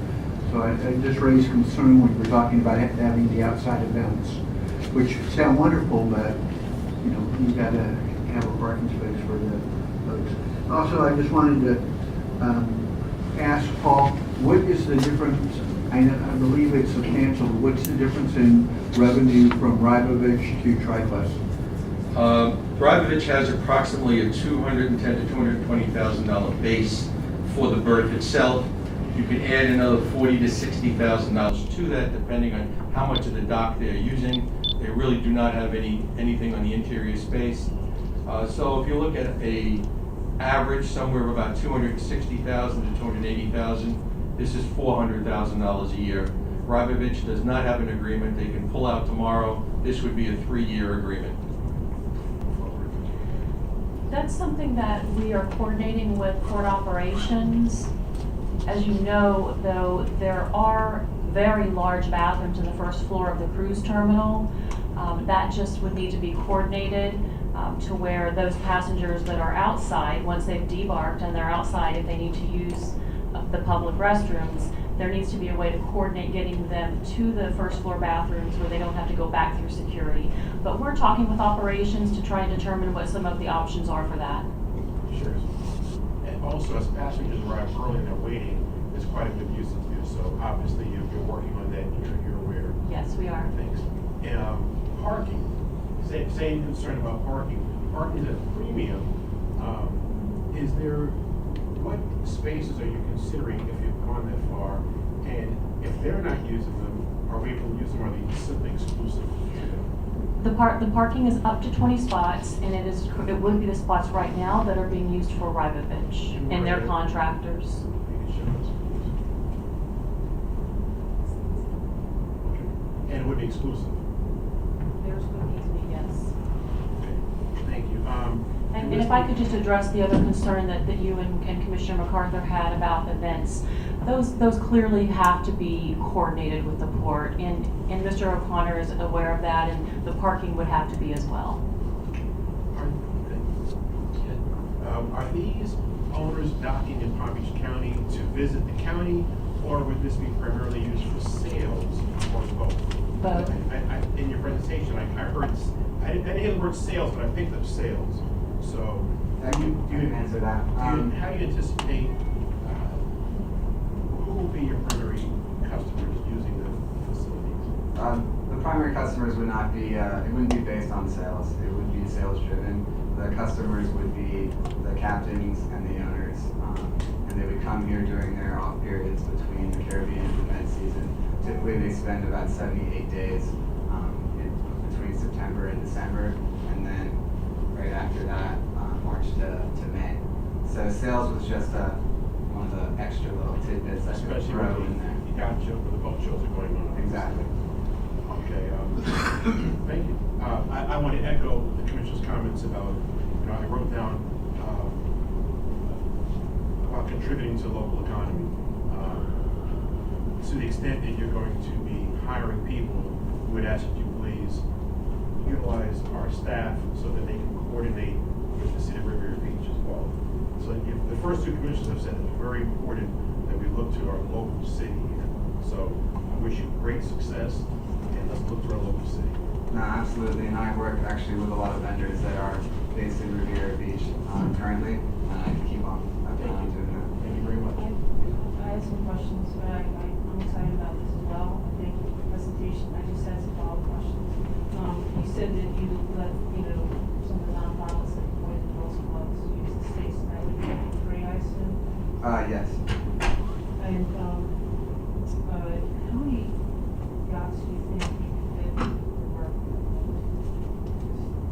So I just raised concern when we're talking about having the outside events, which sound wonderful, but, you gotta have a parking space for the folks. Also, I just wanted to ask Paul, what is the difference, I believe it's substantial, what's the difference in revenue from Rybovich to Tribus? Rybovich has approximately a $210,000 to $220,000 base for the berth itself. You can add another $40,000 to $60,000 to that, depending on how much of the dock they're using. They really do not have anything on the interior space. So if you look at a average somewhere of about $260,000 to $280,000, this is $400,000 a year. Rybovich does not have an agreement. They can pull out tomorrow. This would be a 3-year agreement. That's something that we are coordinating with port operations. As you know, though, there are very large bathrooms in the first floor of the cruise terminal. That just would need to be coordinated to where those passengers that are outside, once they've debarked and they're outside, if they need to use the public restrooms, there needs to be a way to coordinate getting them to the first floor bathrooms where they don't have to go back through security. But we're talking with operations to try and determine what some of the options are for that. Sure. And also, as passengers arrive early and they're waiting, there's quite a good use to do. So obviously, you're working on that. You're aware. Yes, we are. Thanks. Parking. Same concern about parking. Parking is a premium. What spaces are you considering if you've gone that far? And if they're not using them, are we able to use them, or are they simply exclusive to them? The parking is up to 20 spots, and it would be the spots right now that are being used for Rybovich and their contractors. You can show us, please. Okay. And it would be exclusive. Theirs would need to be, yes. Okay. Thank you. And if I could just address the other concern that you and Commissioner MacArthur had about events, those clearly have to be coordinated with the port, and Mr. O'Connor is aware of that, and the parking would have to be as well. Are these owners docking in Palm Beach County to visit the county, or would this be primarily used for sales, or both? Both. In your presentation, I heard, I didn't hear the word sales, but I picked up sales. So, I can answer that. how do you anticipate, who will be your primary customers using the facilities? The primary customers would not be, it wouldn't be based on sales. It would be sales driven. The customers would be the captains and the owners. And they would come here during their off periods between the Caribbean and event season. Typically they spend about 78 days between September and December. And then right after that, March to May. So sales was just one of the extra little tidbits that could Especially throw when in there. the yacht show, where the boat shows are going on. Exactly. Okay, thank you. I want to echo the commissioner's comments about, I wrote down about contributing to the local economy. To the extent that you're going to be hiring people, we would ask that you please utilize our staff so that they can coordinate with the city of Riviera Beach as well. So if the first two commissioners have said it's very important that we look to our local city. So I wish you great success, and let's look to our local city. No, absolutely, and I work actually with a lot of vendors that are based in Riviera Beach currently, and I keep on doing that. Thank you very much. I have some questions, but I'm excited about this as well. Thank you for the presentation. I just had some follow-up questions. You said that you let, some of the nonprofits like Boys and Girls Clubs use the space, and that would be free, I assume? Yes. And, how many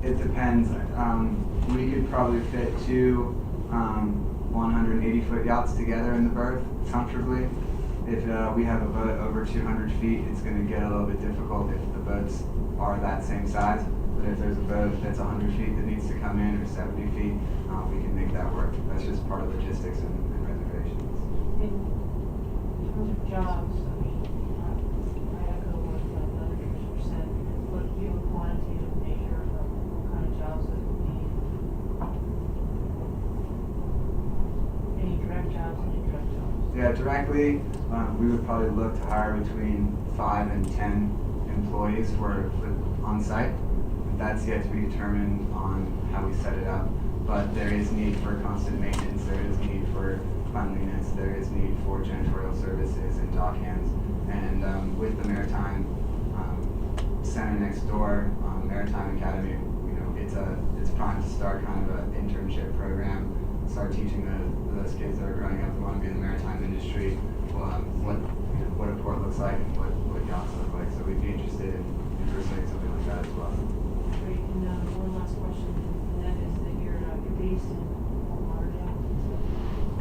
It depends. We could probably fit two 180-foot yachts together in the berth comfortably. If we have a boat over 200 feet, it's going to get a little bit difficult if the boats are that same size. But if there's a boat that's 100 feet that needs to come in, or 70 feet, we can make that work. That's just part of logistics and reservations. In terms of jobs, I mean, I echo what the other commissioner said, but do you have a quantitative measure of what kind of jobs that would be? Any direct jobs and indirect jobs? Yeah, directly, we would probably look to hire between 5 and 10 employees for on site. That's yet to be determined on how we set it up. But there is need for constant maintenance, there is need for cleanliness, there is need for janitorial services and dock hands. And with the Maritime Center next door, Maritime Academy, you know, it's primed to start kind of an internship program, start teaching those kids that are growing up who want to be in the maritime industry what a port looks like and what yachts look like. So we'd be interested in pursuing something like that as well. Great, and one last question, and that is that you're based in Fort Lauderdale?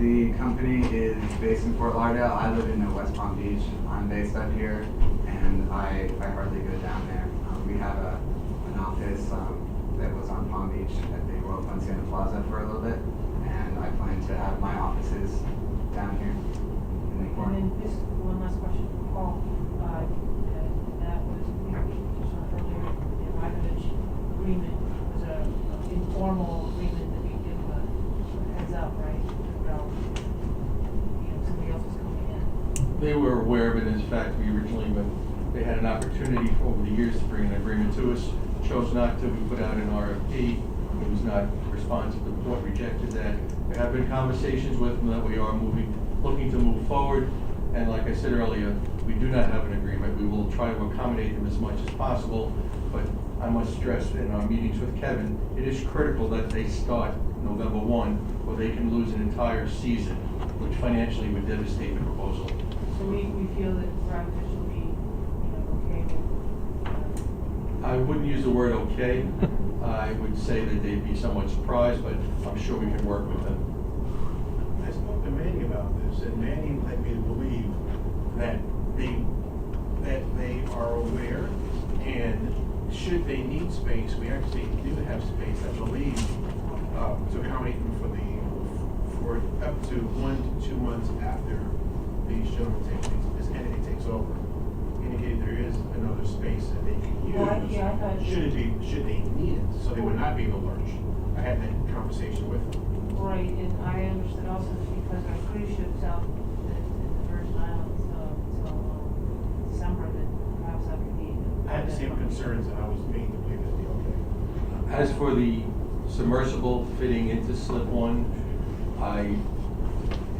The company is based in Fort Lauderdale. I live in West Palm Beach. I'm based up here, and I hardly go down there. We have an office that was on Palm Beach at the Royal Poinciana Plaza for a little bit, and I plan to have my offices down here in the port. And then this, one last question for Paul. That was, we just heard earlier, the Ivanovich agreement was a informal agreement that we give a heads up, right? About, somebody else is coming in. They were aware of it. In fact, we originally, when they had an opportunity over the years to bring an agreement to us, chose not to. We put out an RFP. It was not responsive. The board rejected that. There have been conversations with them that we are looking to move forward. And like I said earlier, we do not have an agreement. We will try to accommodate them as much as possible. But I must stress in our meetings with Kevin, it is critical that they start November 1, or they can lose an entire season, which financially would devastate the proposal. So we feel that Ivanovich will be, okay with, I wouldn't use the word okay. I would say that they'd be somewhat surprised, but I'm sure we can work with them. I spoke to Manny about this, and Manny led me to believe that they are aware, and should they need space, we actually do have space, I believe, to accommodate them for up to 1 to 2 months after these gentlemen this entity takes over. Indicated there is another space that they can use. Well, yeah, I thought- should they need it, so they would not be in the lurch. I had that conversation with them. right, and I understood also that because our cruise ships out in the Virgin Islands, until December, that perhaps that could be. I had the same concerns, and I was made to believe that'd be okay. As for the submersible fitting into Slip 1, I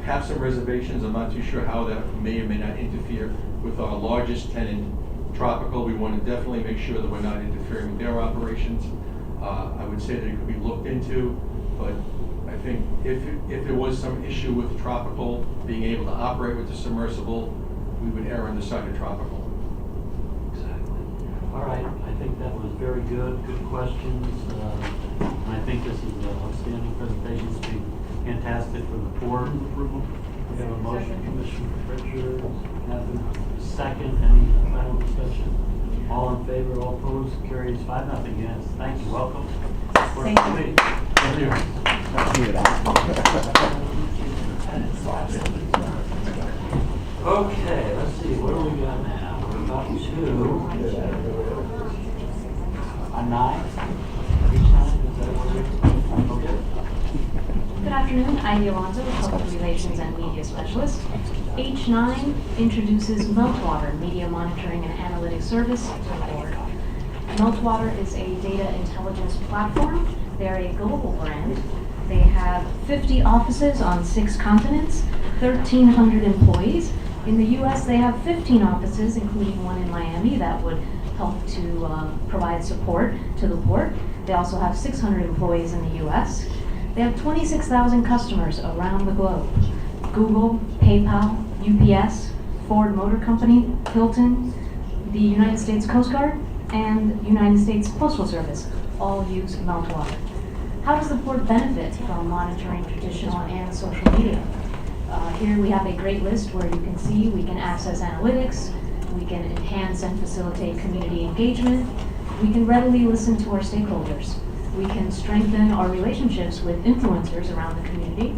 have some reservations. I'm not too sure how that may or may not interfere with our largest tenant, Tropical. We want to definitely make sure that we're not interfering with their operations. I would say that it could be looked into, but I think if there was some issue with Tropical being able to operate with the submersible, we would err on the side of Tropical. Exactly. All right, I think that was very good questions. And I think this is an outstanding presentation. It's been fantastic for the board approval. We have a motion, Commissioner Pritchard, Catherine, second. Any final discussion? All in favor, all opposed, carries 5-0. Yes, thank you, welcome. Thank you. Thank you. Okay, let's see, what do we got now? We're about to, a 9? Each 9, is that what we're, okay. Good afternoon, I'm Yolanda, Public Relations and Media Specialist. H9 introduces Meltwater, Media Monitoring and Analytics Service to the board. Meltwater is a data intelligence platform. They're a global brand. They have 50 offices on 6 continents, 1,300 employees. In the U.S., they have 15 offices, including one in Miami that would help to provide support to the port. They also have 600 employees in the U.S. They have 26,000 customers around the globe. Google, PayPal, UPS, Ford Motor Company, Hilton, the United States Coast Guard, and United States Postal Service all use Meltwater. How does the board benefit from monitoring traditional and social media? Here we have a great list where you can see we can access analytics, we can enhance and facilitate community engagement, we can readily listen to our stakeholders, we can strengthen our relationships with influencers around the community,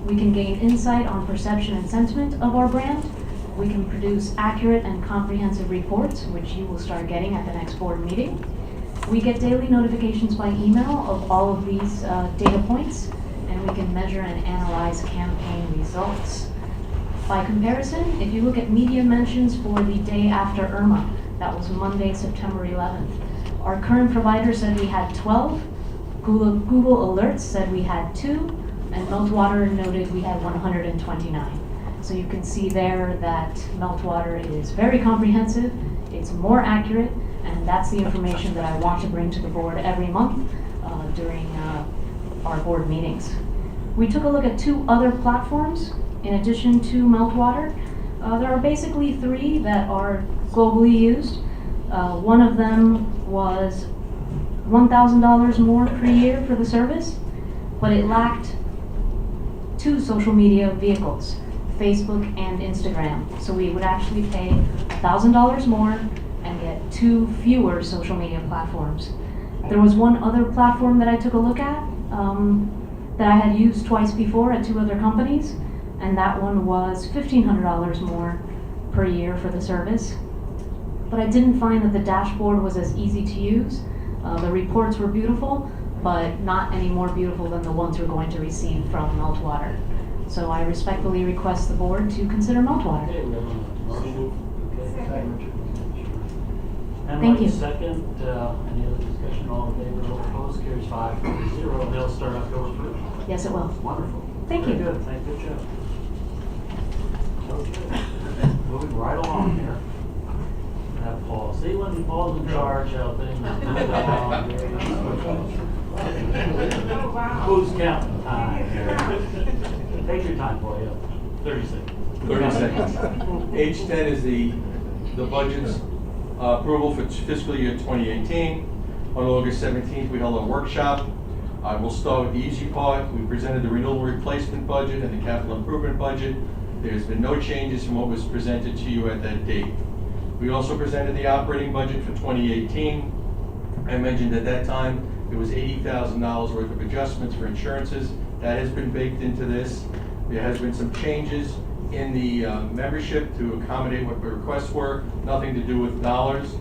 we can gain insight on perception and sentiment of our brand, we can produce accurate and comprehensive reports, which you will start getting at the next board meeting. We get daily notifications by email of all of these data points, and we can measure and analyze campaign results. By comparison, if you look at media mentions for the day after Irma, that was Monday, September 11th, our current provider said we had 12, Google Alerts said we had 2, and Meltwater noted we had 129. So you can see there that Meltwater is very comprehensive, it's more accurate, and that's the information that I want to bring to the board every month during our board meetings. We took a look at 2 other platforms in addition to Meltwater. There are basically 3 that are globally used. One of them was $1,000 more per year for the service, but it lacked 2 social media vehicles, Facebook and Instagram. So we would actually pay $1,000 more and get 2 fewer social media platforms. There was one other platform that I took a look at that I had used twice before at 2 other companies, and that one was $1,500 more per year for the service. But I didn't find that the dashboard was as easy to use. The reports were beautiful, but not any more beautiful than the ones we're going to receive from Meltwater. So I respectfully request the board to consider Meltwater. Okay, we have a motion. And Thank you. Second, any other discussion? All in favor, all opposed, carries 5-0. They'll start October 1st. Yes, it will. Wonderful. Thank Very you. good, thank you, Joe. Okay. Moving right along here. Have Paul. See, when Paul's in charge, how things move along. Who's counting time here? Take your time, Paul, yeah. 30 seconds. 30 seconds. H10 is the budget's approval for fiscal year 2018. On August 17th, we held a workshop. We'll start with the easy part. We presented the renewal replacement budget and the capital improvement budget. There's been no changes from what was presented to you at that date. We also presented the operating budget for 2018. I mentioned at that time there was $80,000 worth of adjustments for insurances. That has been baked into this. There has been some changes in the membership to accommodate what the requests were, nothing to do with dollars.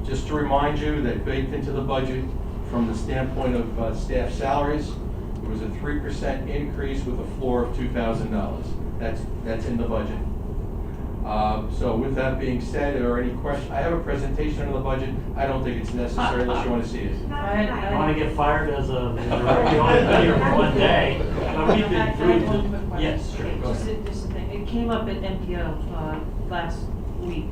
Just to remind you that baked into the budget from the standpoint of staff salaries, there was a 3% increase with a floor of $2,000. That's in the budget. So with that being said, are there any questions? I have a presentation on the budget. I don't think it's necessary unless you want to see it. I want to get fired as a video for one day. But we've been through yes, sure. Go ahead. Just a thing, it came up at MPO last week.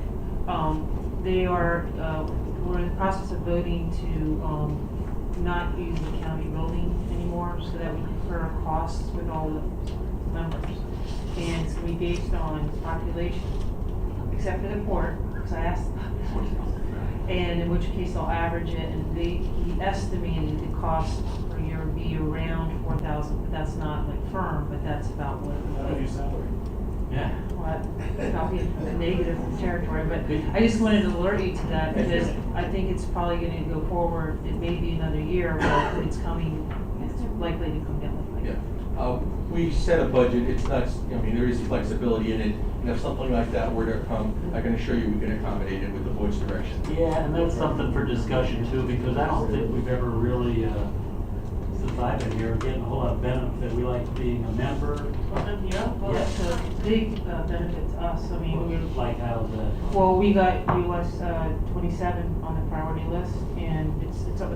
We're in the process of voting to not use the county building anymore so that we can defer our costs with all the members. And it's going to be based on population, except for the port, because I asked about that. And in which case they'll average it, and he estimated the cost per year would be around $4,000, but that's not like firm, but that's about what it would be. Salary. Yeah. Well, I'll be in the negative territory, but I just wanted to alert you to that because I think it's probably going to go forward. It may be another year, but it's coming, it's likely to come down. Yeah. We set a budget. It's not, there is flexibility in it. And if something like that were to come, I can assure you we can accommodate it with the board's direction. Yeah, and that's something for discussion too, because I don't think we've ever really, since I've been here, getting a whole lot of benefit. We like being a member. Well, that's a big benefit to us. I mean, Like how's that? well, we got US 27 on the priority list, and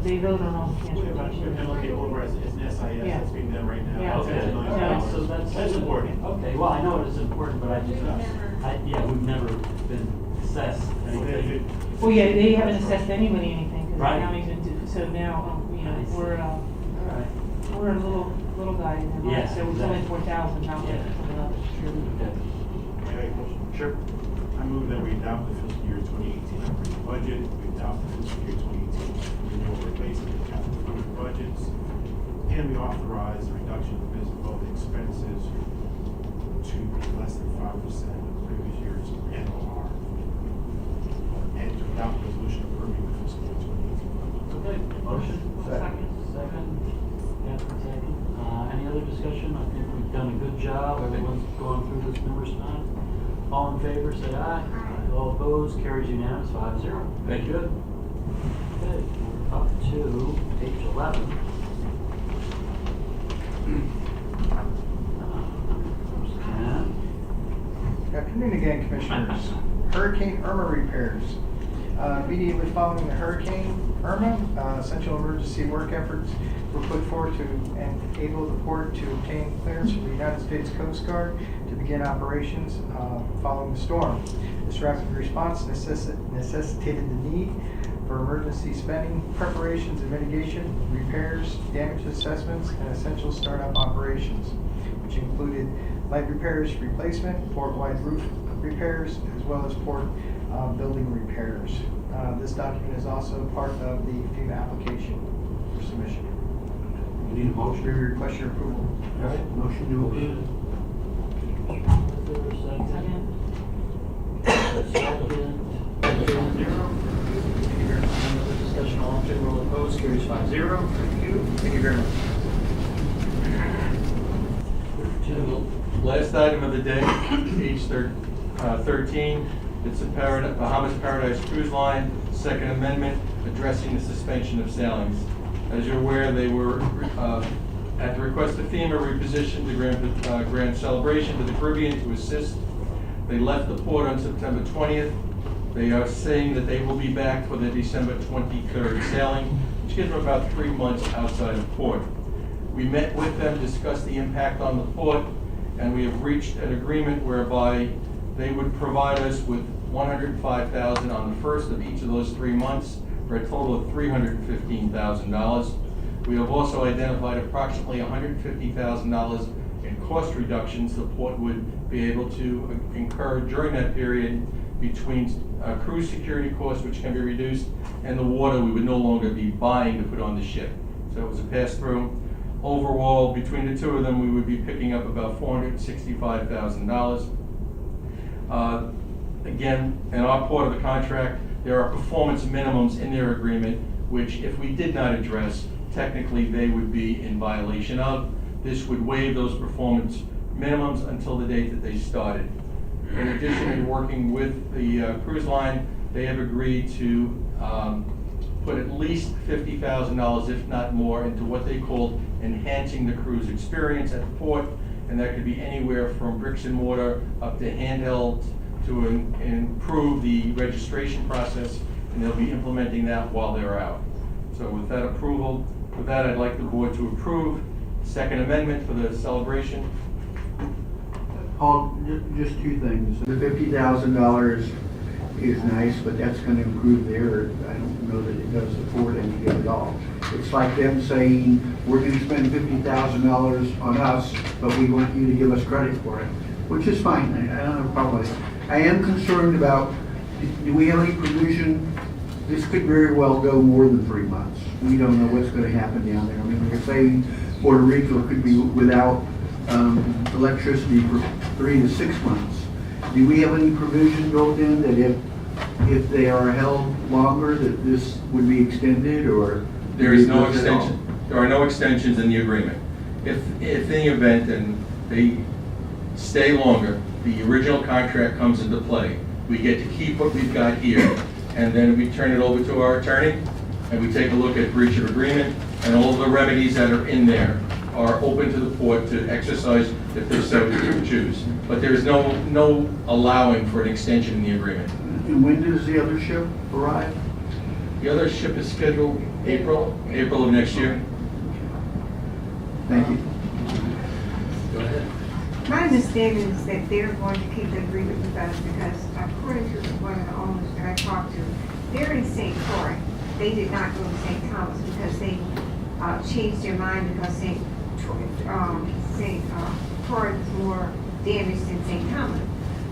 they vote on all the transportation. MLK Boulevard is an SIS Yeah. that's being done right now. Yeah. Okay, $10 million. so That's important. Okay, well, I know it is important, but we've never been assessed anything. Well, yeah, they haven't assessed anybody anything because Right. the county's been, so now, we're All right. we're a little guy in there, Yeah, right? So it's only exactly. 4,000, not like Yeah. something else. Okay. May I make a motion? Sure. I move that we adopt the fiscal year 2018 operating budget, we adopt the fiscal year 2018 can we authorize a reduction of business boat expenses to be less than 5% of the previous year's NOR? And to adopt a resolution approving the fiscal year 2018. Okay, motion? Second. Second. Catherine, second. Any other discussion? I think we've done a good job. Everyone's gone through this numerous times. All in favor, say aye. Aye. All opposed, carries unanimous, 5-0. Thank you. Good. Okay, we're up to page 11. Good afternoon again, Commissioners. Hurricane Irma repairs. Immediately following the Hurricane Irma, essential emergency work efforts were put forward to enable the port to obtain clearance from the United States Coast Guard to begin operations following the storm. This rapid response necessitated the need for emergency spending, preparations and mitigation, repairs, damage assessments, and essential startup operations, which included light repairs replacement, port-wide roof repairs, as well as port building repairs. This document is also part of the FEMA application for submission. We need a motion. We request your approval. All right, motion to approve. Second. Second. 0. Any other discussion? All in favor, all opposed, carries 5-0. Thank you. Thank you very much. Last item of the day, page 13, it's a Bahamas Paradise Cruise Line, Second Amendment, addressing the suspension of sailings. As you're aware, they were, at the request of FEMA, repositioned the Grand Celebration to the Caribbean to assist. They left the port on September 20th. They are saying that they will be back for the December 23rd sailing, which gives them about 3 months outside of port. We met with them, discussed the impact on the port, and we have reached an agreement whereby they would provide us with $105,000 on the first of each of those 3 months, for a total of $315,000. We have also identified approximately $150,000 in cost reductions the port would be able to incur during that period between cruise security costs, which can be reduced, and the water we would no longer be buying to put on the ship. So it was a pass-through. Overall, between the two of them, we would be picking up about $465,000. Again, in our part of the contract, there are performance minimums in their agreement, which if we did not address, technically they would be in violation of. This would waive those performance minimums until the date that they started. In addition, in working with the cruise line, they have agreed to put at least $50,000, if not more, into what they call enhancing the cruise experience at the port, and that could be anywhere from bricks and mortar up to handheld to improve the registration process, and they'll be implementing that while they're out. So with that approval, with that, I'd like the board to approve Second Amendment for the celebration. Paul, just two things. The $50,000 is nice, but that's going to improve their, I don't know that it does the port any good at all. It's like them saying, we're going to spend $50,000 on us, but we want you to give us credit for it, which is fine. I don't have a problem with it. I am concerned about, do we have any provision? This could very well go more than 3 months. We don't know what's going to happen down there. I mean, they're saying Puerto Rico could be without electricity for 3 to 6 months. Do we have any provision built in that if they are held longer, that this would be extended, or? There is no extension. There are no extensions in the agreement. If in the event and they stay longer, the original contract comes into play. We get to keep what we've got here, and then we turn it over to our attorney, and we take a look at breach of agreement, and all of the remedies that are in there are open to the port to exercise if they so choose. But there is no allowing for an extension in the agreement. And when does the other ship arrive? The other ship is scheduled April of next year. Thank you. Go ahead. My understanding is that they're going to keep the agreement with us because according to one of the owners that I talked to, they're in St. Croix. They did not go to St. Thomas because they changed their mind because St. Croix is more damaged than St. Thomas.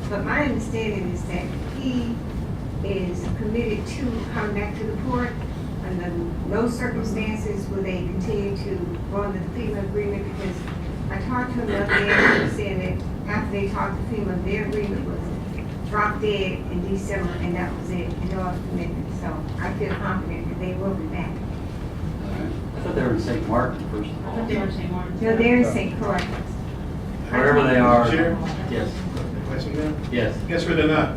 But my understanding is that he is committed to coming back to the port, and the no circumstances will they continue to go under the FEMA agreement, because I talked to them the other day, and they said that after they talked to FEMA, their agreement was drop dead in December, and that was it, and no other commitment. So I feel confident that they will be back. I thought they were in St. Martin, first of I all. thought they were saying Martin. No, they're in St. Croix. Wherever they are. Chair? Yes, Question now? yes. Guess where they're not?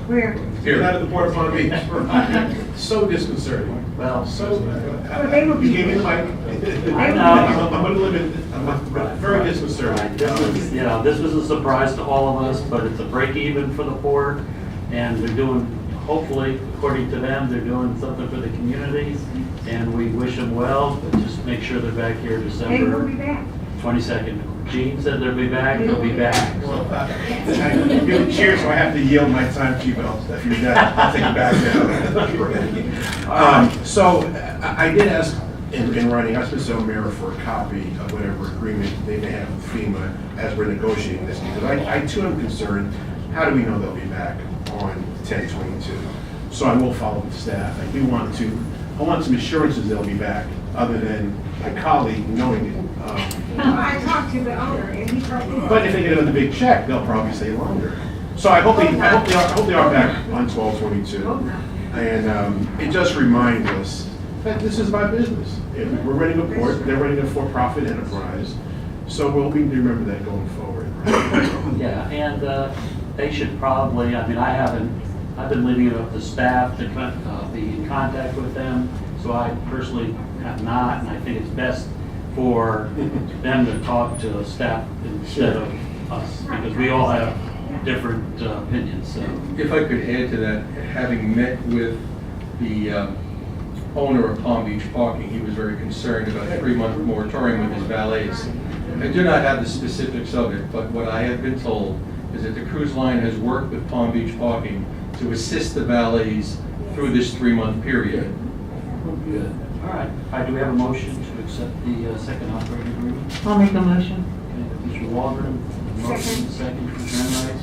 Where? They're not at the Port of Palm Beach. So disconcerting. Well, So, Well, they will you be- gave me the mic. I know. I'm gonna limit, I'm very disconcerting. This was, you know, this was a surprise to all of us, but it's a break even for the port, and they're doing, hopefully, according to them, they're doing something for the communities, and we wish them well, but just make sure they're back here They will December be back. 22nd. Gene said they'll be back, they'll be back. You're the chair, so I have to yield my time to you, but if you're not, I'll take it back now. So I did ask in writing, I asked Mr. O'Meara for a copy of whatever agreement they may have with FEMA as we're negotiating this, because I too am concerned, how do we know they'll be back on 10/22? So I will follow with staff. I want some assurances they'll be back, other than my colleague knowing it. I talked to the owner, and he told me. But if they get another big check, they'll probably stay longer. So I hope they are back on 12/22. And it just reminds us that this is my business. If we're running a port, they're running a for-profit enterprise. So we'll need to remember that going forward. Yeah, and they should probably, I mean, I've been leaving it up to staff to be in contact with them, so I personally have not, and I think it's best for them to talk to staff instead of us, because we all have different opinions, so. If I could add to that, having met with the owner of Palm Beach Parking, he was very concerned about a 3-month moratorium with his valets. I do not have the specifics of it, but what I have been told is that the cruise line has worked with Palm Beach Parking to assist the valets through this 3-month period. Good. All right. Do we have a motion to accept the second operating agreement? I'll make a motion. Okay, Mr. Waldron, motion, second from Jenrice.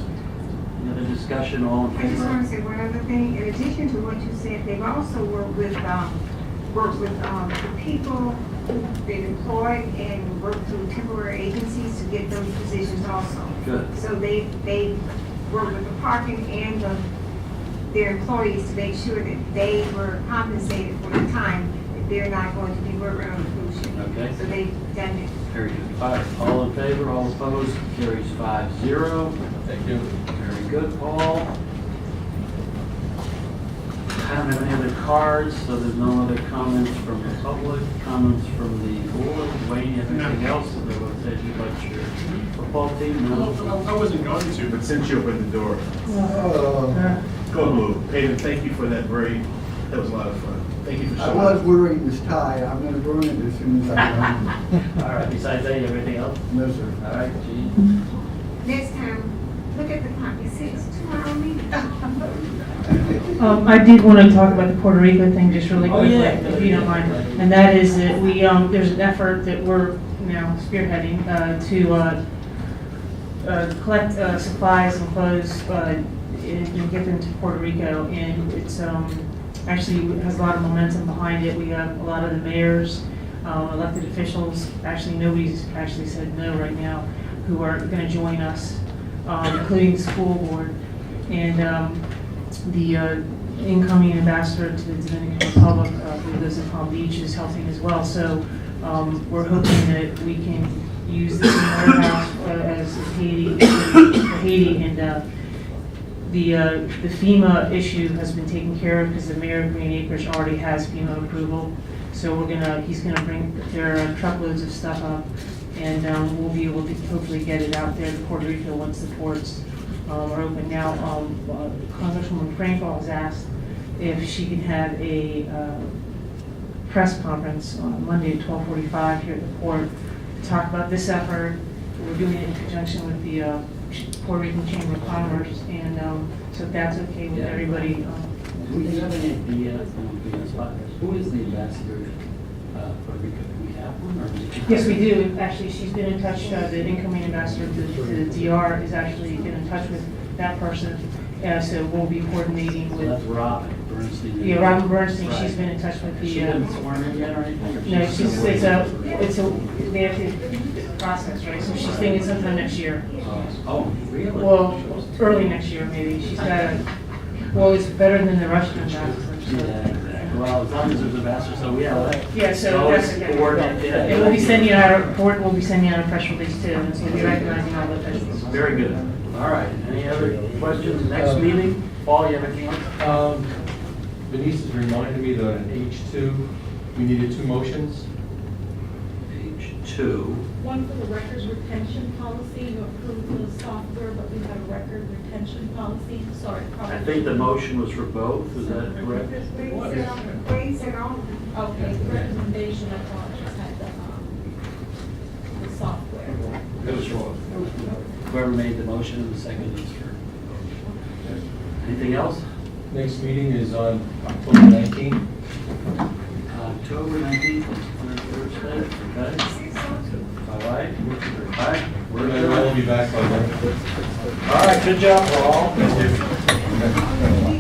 Any other discussion, all in I just want to favor? say one other thing. In addition to what you said, they've also worked with the people who've been employed and worked through temporary agencies to get those positions also. Good. So they work with the parking and their employees to make sure that they were compensated for the time that they're not going to be working on the cruise ship. Okay. So they've done it. Very good. All right, all in favor, all opposed, carries 5-0. Thank you. Very good, Paul. I don't have any other cards, so there's no other comments from the public, comments from the board. Wayne, anything else that would say you'd like to share? Football team? No? I wasn't going to, but since you opened the door, go Blue. Hayden, thank you for that that was a lot of fun. Thank you for I showing was up. wearing this tie, I'm gonna ruin it as soon as I get home. All right, besides that, everything else? No, sir. All right, Gene? Next time, look at the clock. It says 2-hour meeting. I did want to talk about the Puerto Rico thing just really Oh, quickly, yeah. if you don't mind. And that is that we, there's an effort that we're now spearheading to collect supplies and clothes and get them to Puerto Rico. And it's actually has a lot of momentum behind it. We have a lot of the mayors, elected officials, actually nobody's actually said no right now, who are going to join us, including the school board. And the incoming ambassador to the Dominican Republic, who lives in Palm Beach, is helping as well. So we're hoping that we can use this warehouse as Haiti, and the FEMA issue has been taken care of because the mayor of Green Acres already has FEMA approval. So he's gonna bring their truckloads of stuff up, and we'll be able to hopefully get it out there to Puerto Rico once the ports are open. Now, Congresswoman Franco has asked if she can have a press conference on Monday at 12:45 here at the port to talk about this effort. We're doing it in conjunction with the Puerto Rican Chamber of Commerce, and so if that's okay with everybody. Do we have any idea, who is the ambassador for Rico? Do we have one, or is it? Yes, we do. Actually, she's been in touch, the incoming ambassador to the DR has actually been in touch with that person. So we'll be coordinating So with. that's Robin. Bernstein. Yeah, Robin Bernstein, she's been in touch with the. She hasn't sworn in yet or anything? Or No, she's she's, still it's waiting? they have to process, right, so she's thinking sometime next year. Oh, really? Well, early next year, maybe, she's got, well, it's better than the Russian ambassador, Yeah, so. exactly. Well, as long as there's a master, so yeah. Yeah, so always that's okay. coordinate, yeah. And we'll be sending out, board will be sending out a press release too, and so we'll be recognizing all the officials. Very good. All right. Any other questions? Next meeting? Paul, you have anything else? Denise has reminded me that in H2, we needed 2 motions. Page 2. One for the records retention policy, you approved the software, but we have a record retention policy, sorry. I think the motion was for both, is that correct? Wait, sit on. Okay, the recommendation, I thought just had the software. It was for, whoever made the motion and the second is for. Anything else? Next meeting is on October 19th. October 19th, on a Thursday, okay? All right. All right. We're We'll be back by then. All right, good job, Paul. Thank you.